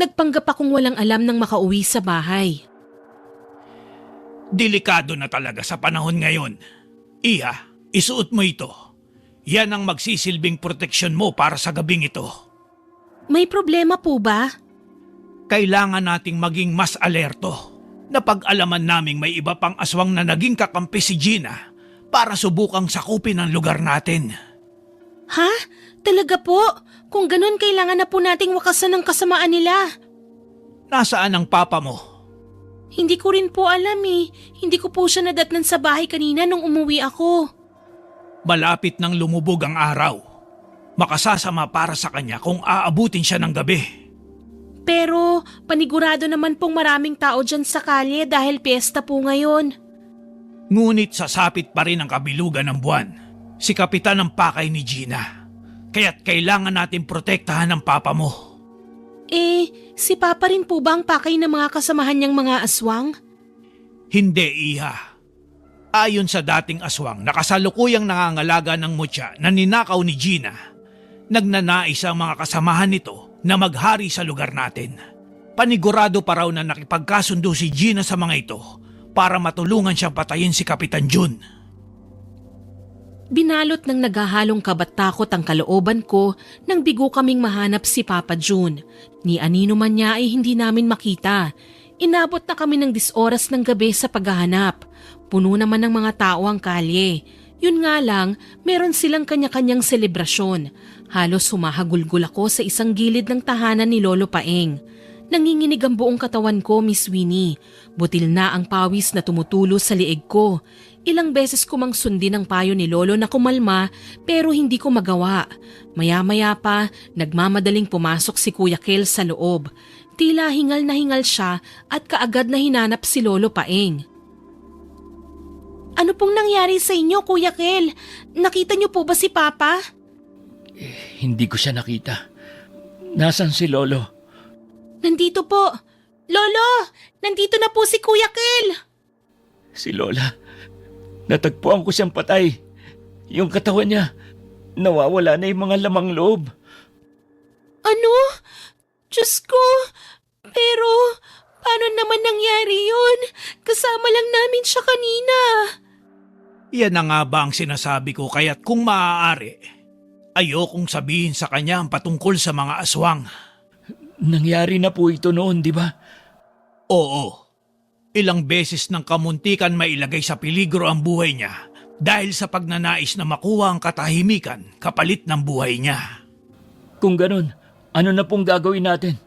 Nagpanggap akong walang alam nang makauwi sa bahay. Delikado na talaga sa panahon ngayon. Iha, isuot mo ito. Yan ang magsisilbing proteksyon mo para sa gabing ito. May problema po ba? Kailangan nating maging mas alerto. Napag-alaman naming may iba pang aswang na naging kakampi si Gina para subukang sakupin ang lugar natin. Ha? Talaga po? Kung ganun, kailangan na po nating wakasan ang kasamaan nila. Nasaan ang papa mo? Hindi ko rin po alam eh. Hindi ko po siya nadatnan sa bahay kanina nung umuwi ako. Malapit nang lumubog ang araw. Makasasama para sa kanya kung aabutin siya ng gabi. Pero panigurado naman pong maraming tao dyan sa kalye dahil piyesta po ngayon. Ngunit sasapit pa rin ang kabilugan ng buwan. Si Kapitan ang pakay ni Gina. Kaya't kailangan natin protektahan ang papa mo. Si Papa rin po ba ang pakay ng mga kasamahan niyang mga aswang? Hindi, Iha. Ayon sa dating aswang na kasalukuyang nangangalaga ng mutya na ninakaw ni Gina, nagnanais ang mga kasamahan nito na maghari sa lugar natin. Panigurado pa raw na nakipagkasundo si Gina sa mga ito para matulungan siyang patayin si Kapitan Jun. Binalot ng naghahalong kabatakot ang kalooban ko nang bigo kaming mahanap si Papa Jun. Ni anino man niya ay hindi namin makita. Inabot na kami ng 10 oras ng gabi sa paghahanap. Puno naman ng mga tao ang kalye. Yun nga lang, meron silang kanya-kanyang selebrasyon. Halos humahagulgul ako sa isang gilid ng tahanan ni Lolo Paeng. Nanginginig ang buong katawan ko, Miss Winnie. Butil na ang pawis na tumutulo sa liig ko. Ilang beses ko mang sundin ang payo ni Lolo na kumalma pero hindi ko magawa. Maya-maya pa, nagmamadaling pumasok si Kuya Kel sa loob. Tila hingal na hingal siya at kaagad na hinanap si Lolo Paeng. Ano pong nangyari sa inyo, Kuya Kel? Nakita niyo po ba si Papa? Hindi ko siya nakita. Nasaan si Lolo? Nandito po. Lolo, nandito na po si Kuya Kel. Si Lola. Natagpuan ko siyang patay. Yung katawan niya, nawawala na yung mga lamang loob. Ano? Diyos ko. Pero, paano naman nangyari yun? Kasama lang namin siya kanina. Yan na nga ba ang sinasabi ko kaya't kung maaari, ayokong sabihin sa kanya ang patungkol sa mga aswang. Nangyari na po ito noon, di ba? Oo. Ilang beses nang kamuntikan mailagay sa peligro ang buhay niya dahil sa pagnanais na makuha ang katahimikan kapalit ng buhay niya. Kung ganun, ano na pong gagawin natin?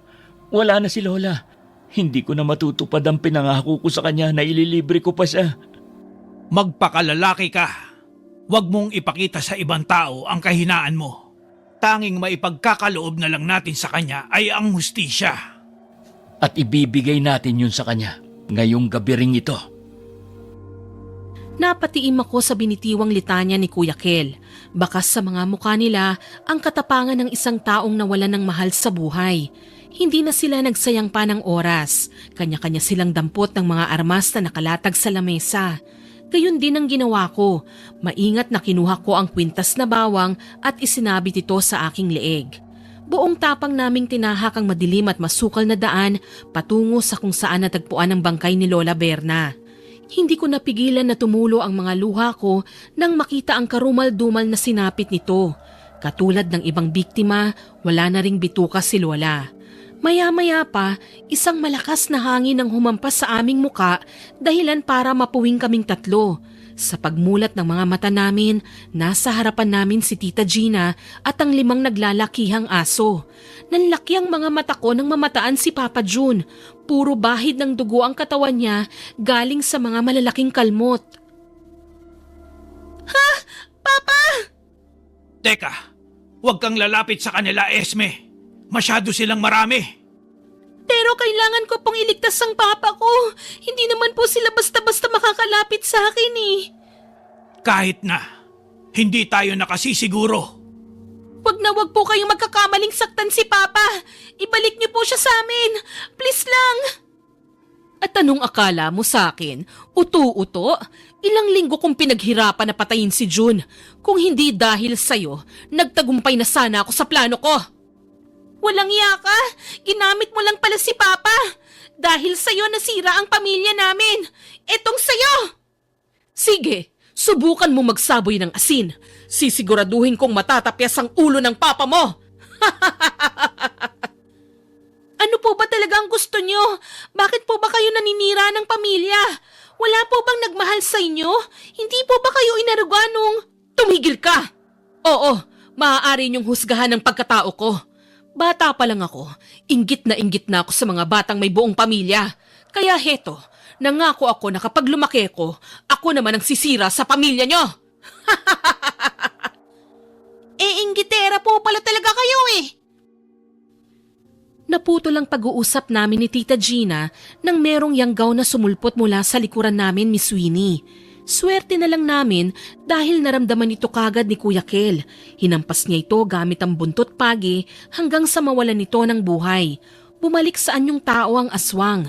Wala na si Lola. Hindi ko na matutupad ang pinangako ko sa kanya na ililibre ko pa siya. Magpakalalaki ka. Huwag mong ipakita sa ibang tao ang kahinaan mo. Tanging maipagkakaloob na lang natin sa kanya ay ang hustisya. At ibibigay natin yun sa kanya ngayong gabi ring ito. Napatiim ako sa binitiwang litanya ni Kuya Kel. Bakas sa mga mukha nila ang katapangan ng isang taong nawalan ng mahal sa buhay. Hindi na sila nagsayang pa ng oras. Kanya-kanya silang dampot ng mga armas na nakalatag sa lamesa. Gayon din ang ginawa ko. Maingat na kinuha ko ang kwintas na bawang at isinabit ito sa aking leeg. Buong tapang naming tinahak ang madilim at masukal na daan patungo sa kung saan natagpuan ang bangkay ni Lola Berna. Hindi ko napigilan na tumulo ang mga luha ko nang makita ang karumal-dumal na sinapit nito. Katulad ng ibang biktima, wala na ring bituka si Lola. Maya-maya pa, isang malakas na hangin ang humampas sa aming muka dahilan para mapuwing kaming tatlo. Sa pagmulat ng mga mata namin, nasa harapan namin si Tita Gina at ang 5 naglalakihang aso. Nanlaki ang mga mata ko nang mamataan si Papa Jun. Puro bahid ng dugo ang katawan niya galing sa mga malalaking kalmot. Ha? Papa! Teka, huwag kang lalapit sa kanila, Esme. Masyado silang marami. Pero kailangan ko pong iligtas ang papa ko. Hindi naman po sila basta-basta makakalapit sa akin eh. Kahit na, hindi tayo nakasisiguro. Wag na wag po kayong magkakamaling saktan si Papa. Ibalik niyo po siya sa amin. Please lang. At anong akala mo sa akin? Uto-uto? Ilang linggo kong pinaghirapan na patayin si June. Kung hindi dahil sa'yo, nagtagumpay na sana ako sa plano ko. Walang iya ka! Ginamit mo lang pala si Papa! Dahil sa'yo nasira ang pamilya namin! Etong sa'yo! Sige, subukan mo magsaboy ng asin. Sisiguraduhin kong matatapyas ang ulo ng Papa mo! Ano po ba talaga ang gusto nyo? Bakit po ba kayo naninira ng pamilya? Wala po bang nagmahal sa inyo? Hindi po ba kayo inaruga nung... Tumigil ka! Oo, maaari niyong husgahan ng pagkatao ko. Bata pa lang ako, inggit na ako sa mga batang may buong pamilya. Kaya heto, nangako ako na kapag lumaki ako naman ang sisira sa pamilya nyo. Inggitera po pala talaga kayo eh. Naputol ang pag-uusap namin ni Tita Gina nang merong yanggaw na sumulpot mula sa likuran namin, Miss Winnie. Swerte na lang namin dahil naramdaman ito kagad ni Kuya Kel. Hinampas niya ito gamit ang buntot pagi hanggang sa mawalan nito ng buhay. Bumalik sa anyong tao ang aswang.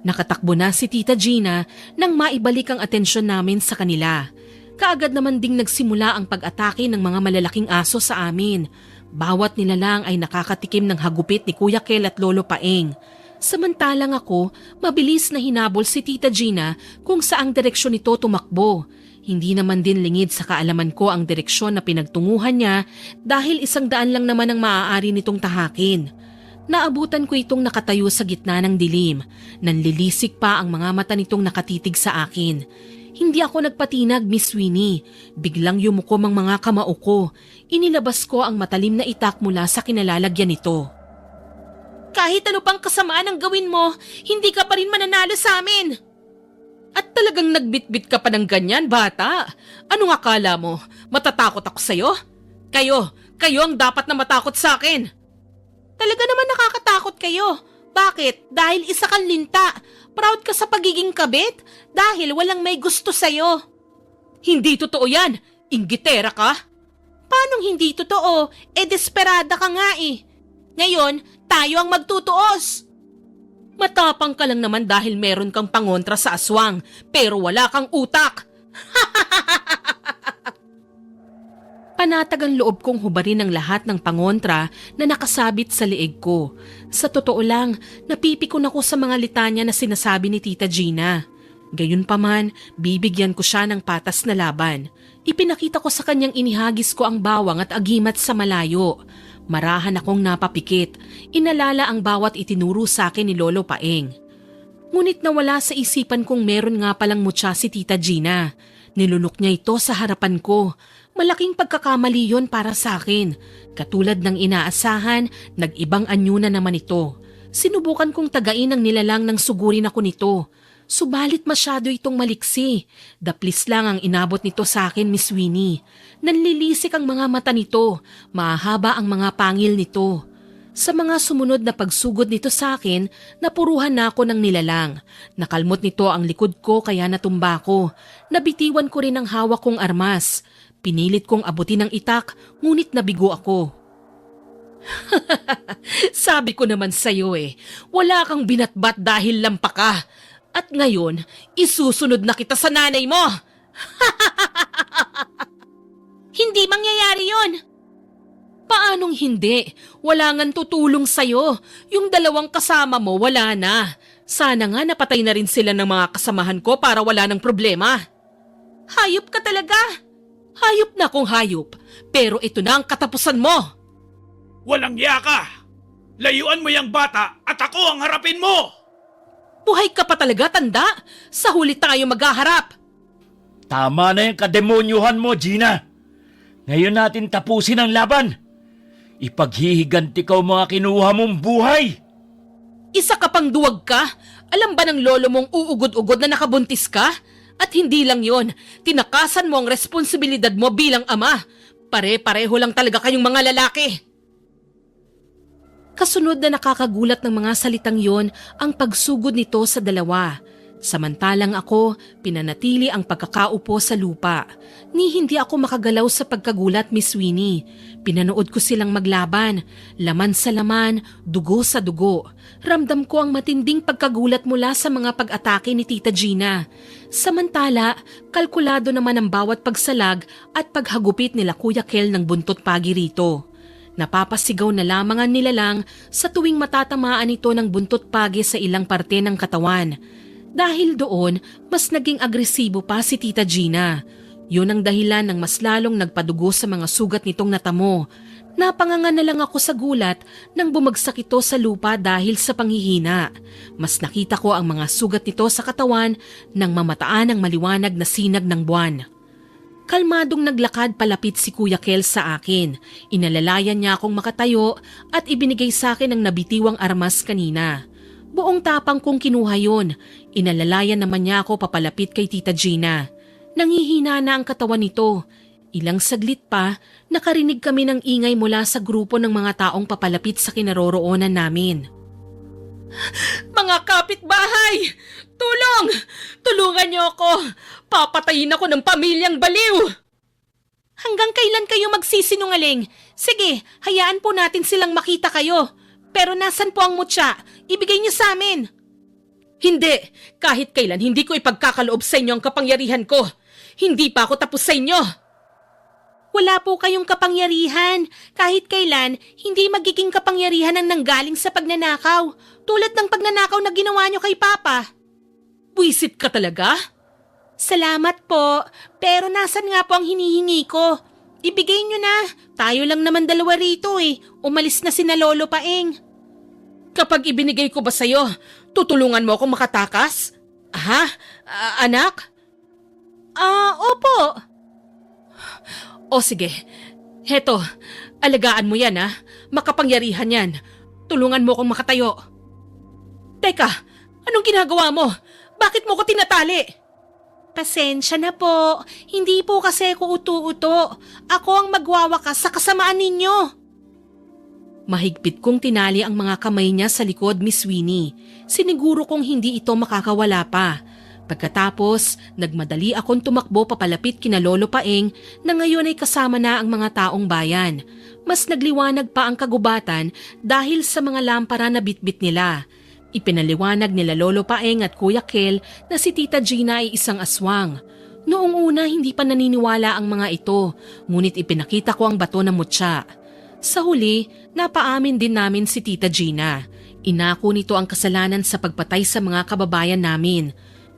Nakatakbo na si Tita Gina nang maibalik ang atensyon namin sa kanila. Kaagad naman ding nagsimula ang pag-atake ng mga malalaking aso sa amin. Bawat nilalang ay nakakatikim ng hagupit ni Kuya Kel at Lolo Paeng. Samantalang ako, mabilis na hinabol si Tita Gina kung saang direksyon ito tumakbo. Hindi naman din lingid sa kaalaman ko ang direksyon na pinagtunguhan niya dahil 100 lang naman ang maaari nitong tahakin. Naabutan ko itong nakatayo sa gitna ng dilim. Nanlilisik pa ang mga mata nitong nakatitig sa akin. Hindi ako nagpatinag, Miss Winnie. Biglang yumukom ang mga kamao ko. Inilabas ko ang matalim na itak mula sa kinalalagyan nito. Kahit ano pang kasamaan ang gawin mo, hindi ka pa rin mananalo sa amin. At talagang nagbitbit ka pa ng ganyan, bata. Anong akala mo? Matatakot ako sa'yo? Kayo ang dapat na matakot sa akin. Talaga naman nakakatakot kayo. Bakit? Dahil isa kang linta. Proud ka sa pagiging kabit? Dahil walang may gusto sa'yo. Hindi totoo yan. Inggitera ka. Paanong hindi totoo? Desperada ka nga eh. Ngayon, tayo ang magtutuos. Matapang ka lang naman dahil meron kang pangontra sa aswang, pero wala kang utak. Panatag ang loob kong hubarin ang lahat ng pangontra na nakasabit sa leeg ko. Sa totoo lang, napipikon ako sa mga litanya na sinasabi ni Tita Gina. Gayunpaman, bibigyan ko siya ng patas na laban. Ipinakita ko sa kanyang inihagis ko ang bawang at agimat sa malayo. Marahan akong napapikit. Inalala ang bawat itinuro sa akin ni Lolo Paeng. Ngunit nawala sa isipan kong meron nga palang mutya si Tita Gina. Nilunok niya ito sa harapan ko. Malaking pagkakamali yon para sa akin. Katulad ng inaasahan, nag-ibang anyo na naman ito. Sinubukan kong tagain ang nilalang nang sugurin ako nito. Subalit masyado itong maliksi. Daplis lang ang inabot nito sa akin, Miss Winnie. Nanlilisik ang mga mata nito. Mahaba ang mga pangil nito. Sa mga sumunod na pagsugod nito sa akin, napuruhan na ako ng nilalang. Nakalmot nito ang likod ko kaya natumba ko. Nabitiwan ko rin ang hawak kong armas. Pinilit kong abutin ang itak, ngunit nabigo ako. Sabi ko naman sa'yo wala kang binatbat dahil lampa ka. At ngayon, isusunod na kita sa nanay mo. Hindi mangyayari yon. Paanong hindi? Wala ngang tutulong sa'yo. Yung 2 kasama mo wala na. Sana nga napatay na rin sila ng mga kasamahan ko para wala ng problema. Hayop ka talaga. Hayop na kung hayop. Pero ito na ang katapusan mo. Walang iya ka! Layuan mo yung bata at ako ang harapin mo! Buhay ka pa talaga, tanda. Sa huli tayo maghaharap. Tama na yung kademonyuhan mo, Gina. Ngayon natin tapusin ang laban. Ipaghihiganti ko mga kinuha mong buhay. Isa ka pang duwag ka? Alam ba ng lolo mong uugod-ugod na nakabuntis ka? At hindi lang yon, tinakasan mo ang responsibilidad mo bilang ama. Pare-pareho lang talaga kayong mga lalaki. Kasunod na nakakagulat ng mga salitang yon ang pagsugod nito sa 2. Samantalang ako, pinanatili ang pagkakaupo sa lupa. Ni hindi ako makagalaw sa pagkagulat, Miss Winnie. Pinanood ko silang maglaban, laman sa laman, dugo sa dugo. Ramdam ko ang matinding pagkagulat mula sa mga pag-atake ni Tita Gina. Samantala, kalkulado naman ang bawat pagsalag at paghagupit nila Kuya Kel ng buntot pagi rito. Napapasigaw na lamang ang nilalang sa tuwing matatamaan ito ng buntot pagi sa ilang parte ng katawan. Dahil doon, mas naging agresibo pa si Tita Gina. Yun ang dahilan ng mas lalong nagpadugo sa mga sugat nitong natamo. Napanganga na lang ako sa gulat nang bumagsak ito sa lupa dahil sa panghihina. Mas nakita ko ang mga sugat nito sa katawan nang mamataan ang maliwanag na sinag ng buwan. Kalmadong naglakad palapit si Kuya Kel sa akin. Inalalayan niya akong makatayo at ibinigay sa akin ang nabitiwang armas kanina. Buong tapang kong kinuha yun. Inalalayan naman niya ako papalapit kay Tita Gina. Nangihina na ang katawan nito. Ilang saglit pa, nakarinig kami ng ingay mula sa grupo ng mga taong papalapit sa kinaroroonan namin. Mga kapitbahay! Tulong! Tulungan niyo ako! Papatayin ako ng pamilyang baliw! Hanggang kailan kayo magsisinungaling? Sige, hayaan po natin silang makita kayo. Pero nasan po ang mutya? Ibigay niyo sa amin. Hindi! Kahit kailan hindi ko ipagkakaloob sa inyo ang kapangyarihan ko. Hindi pa ako tapos sa inyo. Wala po kayong kapangyarihan. Kahit kailan, hindi magiging kapangyarihan ang nanggaling sa pagnanakaw. Tulad ng pagnanakaw na ginawa niyo kay Papa. Buisit ka talaga? Salamat po, pero nasan nga po ang hinihingi ko? Ibigay niyo na. Tayo lang naman dalawa rito eh. Umalis na sina Lolo Paeng. Kapag ibinigay ko ba sa'yo, tutulungan mo akong makatakas? Ha? Anak? Opo. O sige, heto, alagaan mo yan ha. Makapangyarihan yan. Tulungan mo akong makatayo. Teka, anong ginagawa mo? Bakit mo ko tinatali? Pasensya na po. Hindi po kasi ako utu-uto. Ako ang magwawakas sa kasamaan ninyo. Mahigpit kong tinali ang mga kamay niya sa likod, Miss Winnie. Siniguro kong hindi ito makakawala pa. Pagkatapos, nagmadali akong tumakbo papalapit kina Lolo Paeng na ngayon ay kasama na ang mga taong bayan. Mas nagliwanag pa ang kagubatan dahil sa mga lampara na bitbit nila. Ipinaliwanag nila Lolo Paeng at Kuya Kel na si Tita Gina ay isang aswang. Noong una hindi pa naniniwala ang mga ito, ngunit ipinakita ko ang bato na mutya. Sa huli, napaamin din namin si Tita Gina. Inako nito ang kasalanan sa pagpatay sa mga kababayan namin.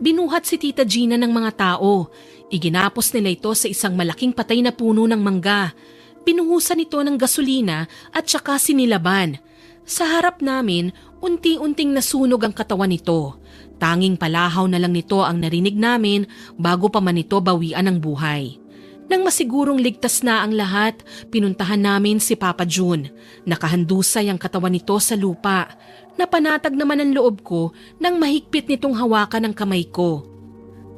Binuhat si Tita Gina ng mga tao. Iginapos nila ito sa isang malaking patay na puno ng mangga. Pinuhusan ito ng gasolina at saka sinilaban. Sa harap namin, unti-unting nasunog ang katawan nito. Tanging palahaw na lang nito ang narinig namin bago pa man ito bawian ng buhay. Nang masigurong ligtas na ang lahat, pinuntahan namin si Papa June. Nakahandusay ang katawan nito sa lupa. Napanatag naman ang loob ko nang mahigpit nitong hawakan ang kamay ko.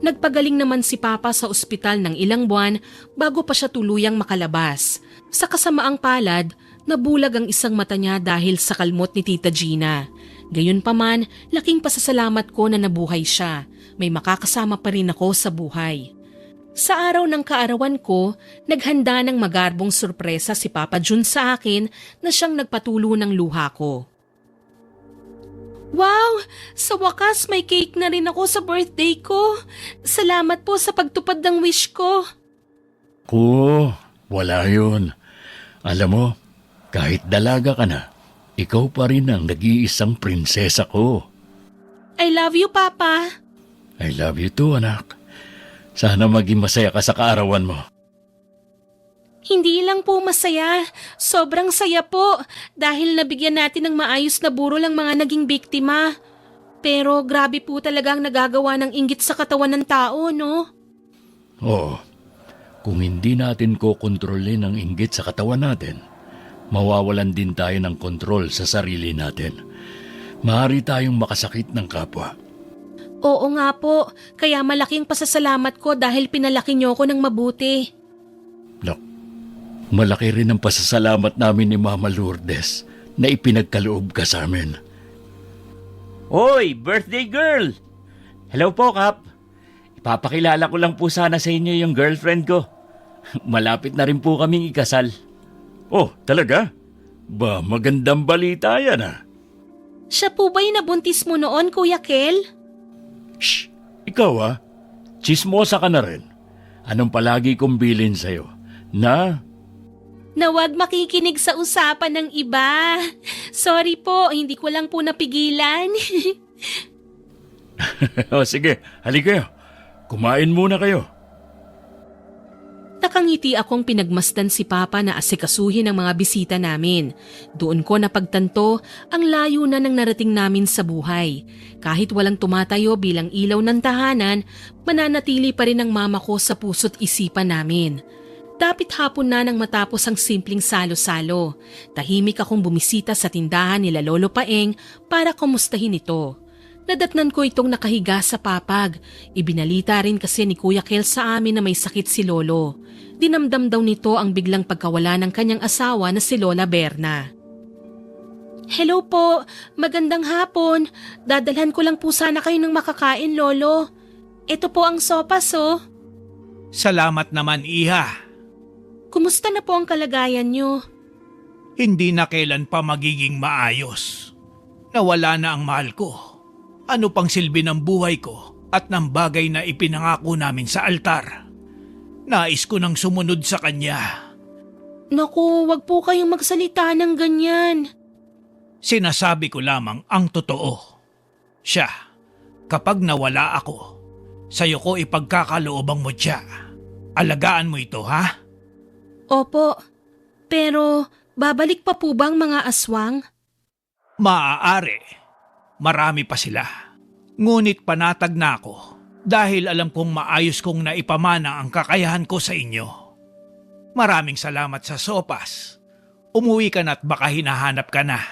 Nagpagaling naman si Papa sa ospital ng ilang buwan bago pa siya tuluyang makalabas. Sa kasamaang palad, nabulag ang isang mata niya dahil sa kalmot ni Tita Gina. Gayunpaman, laking pasasalamat ko na nabuhay siya. May makakasama pa rin ako sa buhay. Sa araw ng kaarawan ko, naghanda ng magarbong sorpresa si Papa June sa akin na siyang nagpatulo ng luha ko. Wow! Sa wakas may cake na rin ako sa birthday ko. Salamat po sa pagtupad ng wish ko. Wala yun. Alam mo, kahit dalaga ka na, ikaw pa rin ang nag-iisang prinsesa ko. I love you, Papa. I love you too, anak. Sana maging masaya ka sa kaarawan mo. Hindi lang po masaya, sobrang saya po dahil nabigyan natin ng maayos na burol ang mga naging biktima. Pero grabe po talaga ang nagagawa ng inggit sa katawan ng tao, no? Oo, kung hindi natin kokontrolin ang inggit sa katawan natin, mawawalan din tayo ng kontrol sa sarili natin. Maaari tayong makasakit ng kapwa. Oo nga po, kaya malaking pasasalamat ko dahil pinalaki niyo ako ng mabuti. Look, malaki rin ang pasasalamat namin ni Mama Lourdes na ipinagkaloob ka sa amin. Hoy, birthday girl! Hello po, Kap. Ipapakilala ko lang po sana sa inyo yung girlfriend ko. Malapit na rin po kaming ikasal. Oh, talaga? Ba, magandang balita yan ah. Siya po ba yung nabuntis mo noon, Kuya Kel? Shh! Ikaw ah, chismosa ka na rin. Anong palagi kong bilin sa'yo? Na? Na wag makikinig sa usapan ng iba. Sorry po, hindi ko lang po napigilan. O sige, halika kayo. Kumain muna kayo. Nakangiti akong pinagmasdan si Papa na asikasuhin ang mga bisita namin. Doon ko napagtanto ang layo na ng narating namin sa buhay. Kahit walang tumatayo bilang ilaw ng tahanan, mananatili pa rin ang mama ko sa puso't isipan namin. Dapit hapon na nang matapos ang simpleng salo-salo. Tahimik akong bumisita sa tindahan nila Lolo Paeng para kumustahin ito. Nadatnan ko itong nakahiga sa papag. Ibinalita rin kasi ni Kuya Kel sa amin na may sakit si Lolo. Dinamdam daw nito ang biglang pagkawala ng kanyang asawa na si Lola Berna. Hello po, magandang hapon. Dadalhan ko lang po sana kayo ng makakain, Lolo. Ito po ang sopas, oh. Salamat naman, Iha. Kumusta na po ang kalagayan niyo? Hindi na kailan pa magiging maayos. Nawala na ang mahal ko. Ano pang silbi ng buhay ko at ng bagay na ipinangako namin sa altar? Nais ko nang sumunod sa kanya. Naku, wag po kayong magsalita ng ganyan. Sinasabi ko lamang ang totoo. Siya, kapag nawala ako, sa'yo ko ipagkakaloobang mo siya. Alagaan mo ito, ha? Opo, pero babalik pa po bang mga aswang? Maaari. Marami pa sila. Ngunit panatag na ako dahil alam kong maayos kong naipamana ang kakayahan ko sa inyo. Maraming salamat sa sopas. Umuwi ka na at baka hinahanap ka na.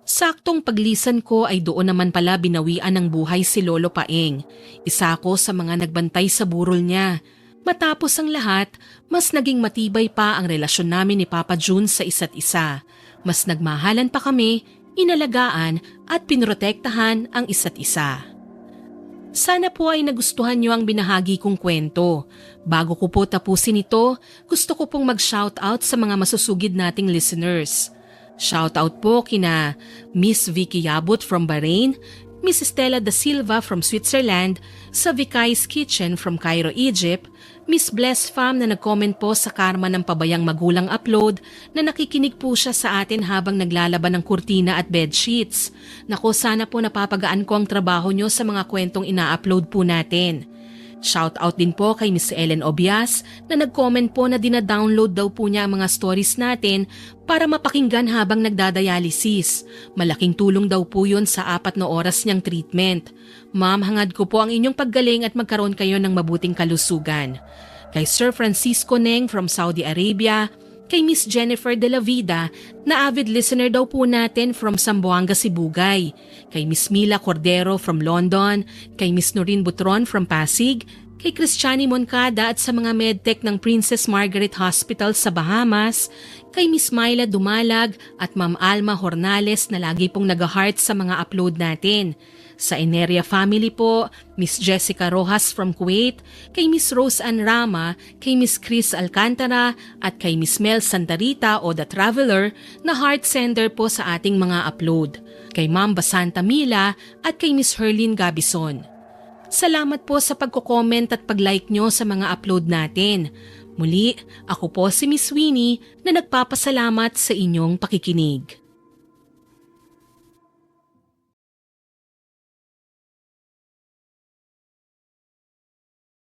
Saktong paglisan ko ay doon naman pala binawian ng buhay si Lolo Paeng. Isa ako sa mga nagbantay sa burol niya. Matapos ang lahat, mas naging matibay pa ang relasyon namin ni Papa June sa isa't isa. Mas nagmahalan pa kami, inalagaan at pinrotektahan ang isa't isa. Sana po ay nagustuhan niyo ang binahagi kong kwento. Bago ko po tapusin ito, gusto ko pong mag-shoutout sa mga masusugid nating listeners. Shoutout po kina Miss Vicky Yabut from Bahrain, Miss Estela da Silva from Switzerland, sa Vikai's Kitchen from Cairo, Egypt, Miss Bless Fam na nag-comment po sa Karma ng Pabayang Magulang upload na nakikinig po siya sa atin habang naglalaban ng kurtina at bedsheets. Naku, sana po napapagaan ko ang trabaho nyo sa mga kwentong ina-upload po natin. Shoutout din po kay Miss Ellen Obias na nag-comment po na dina-download daw po niya ang mga stories natin para mapakinggan habang nagdadialysis. Malaking tulong daw po yun sa 4 na oras niyang treatment. Ma'am, hangad ko po ang inyong paggaling at magkaroon kayo ng mabuting kalusugan. Kay Sir Francisco Neng from Saudi Arabia, kay Miss Jennifer De La Vida na avid listener daw po natin from Zamboanga, Sibugay, kay Miss Mila Cordero from London, kay Miss Noreen Butron from Pasig, kay Cristiani Moncada at sa mga medtech ng Princess Margaret Hospital sa Bahamas, kay Miss Myla Dumalag at Ma'am Alma Hornales na lagi pong nag-heart sa mga upload natin. Sa Eneria family po, Miss Jessica Rojas from Kuwait, kay Miss Rose Ann Rama, kay Miss Chris Alcantara at kay Miss Mel Santarita o The Traveler na heart sender po sa ating mga upload, kay Ma'am Basanta Mila at kay Miss Herlin Gabison. Salamat po sa pagko-comment at pag-like nyo sa mga upload natin. Muli, ako po si Miss Winnie na nagpapasalamat sa inyong pakikinig.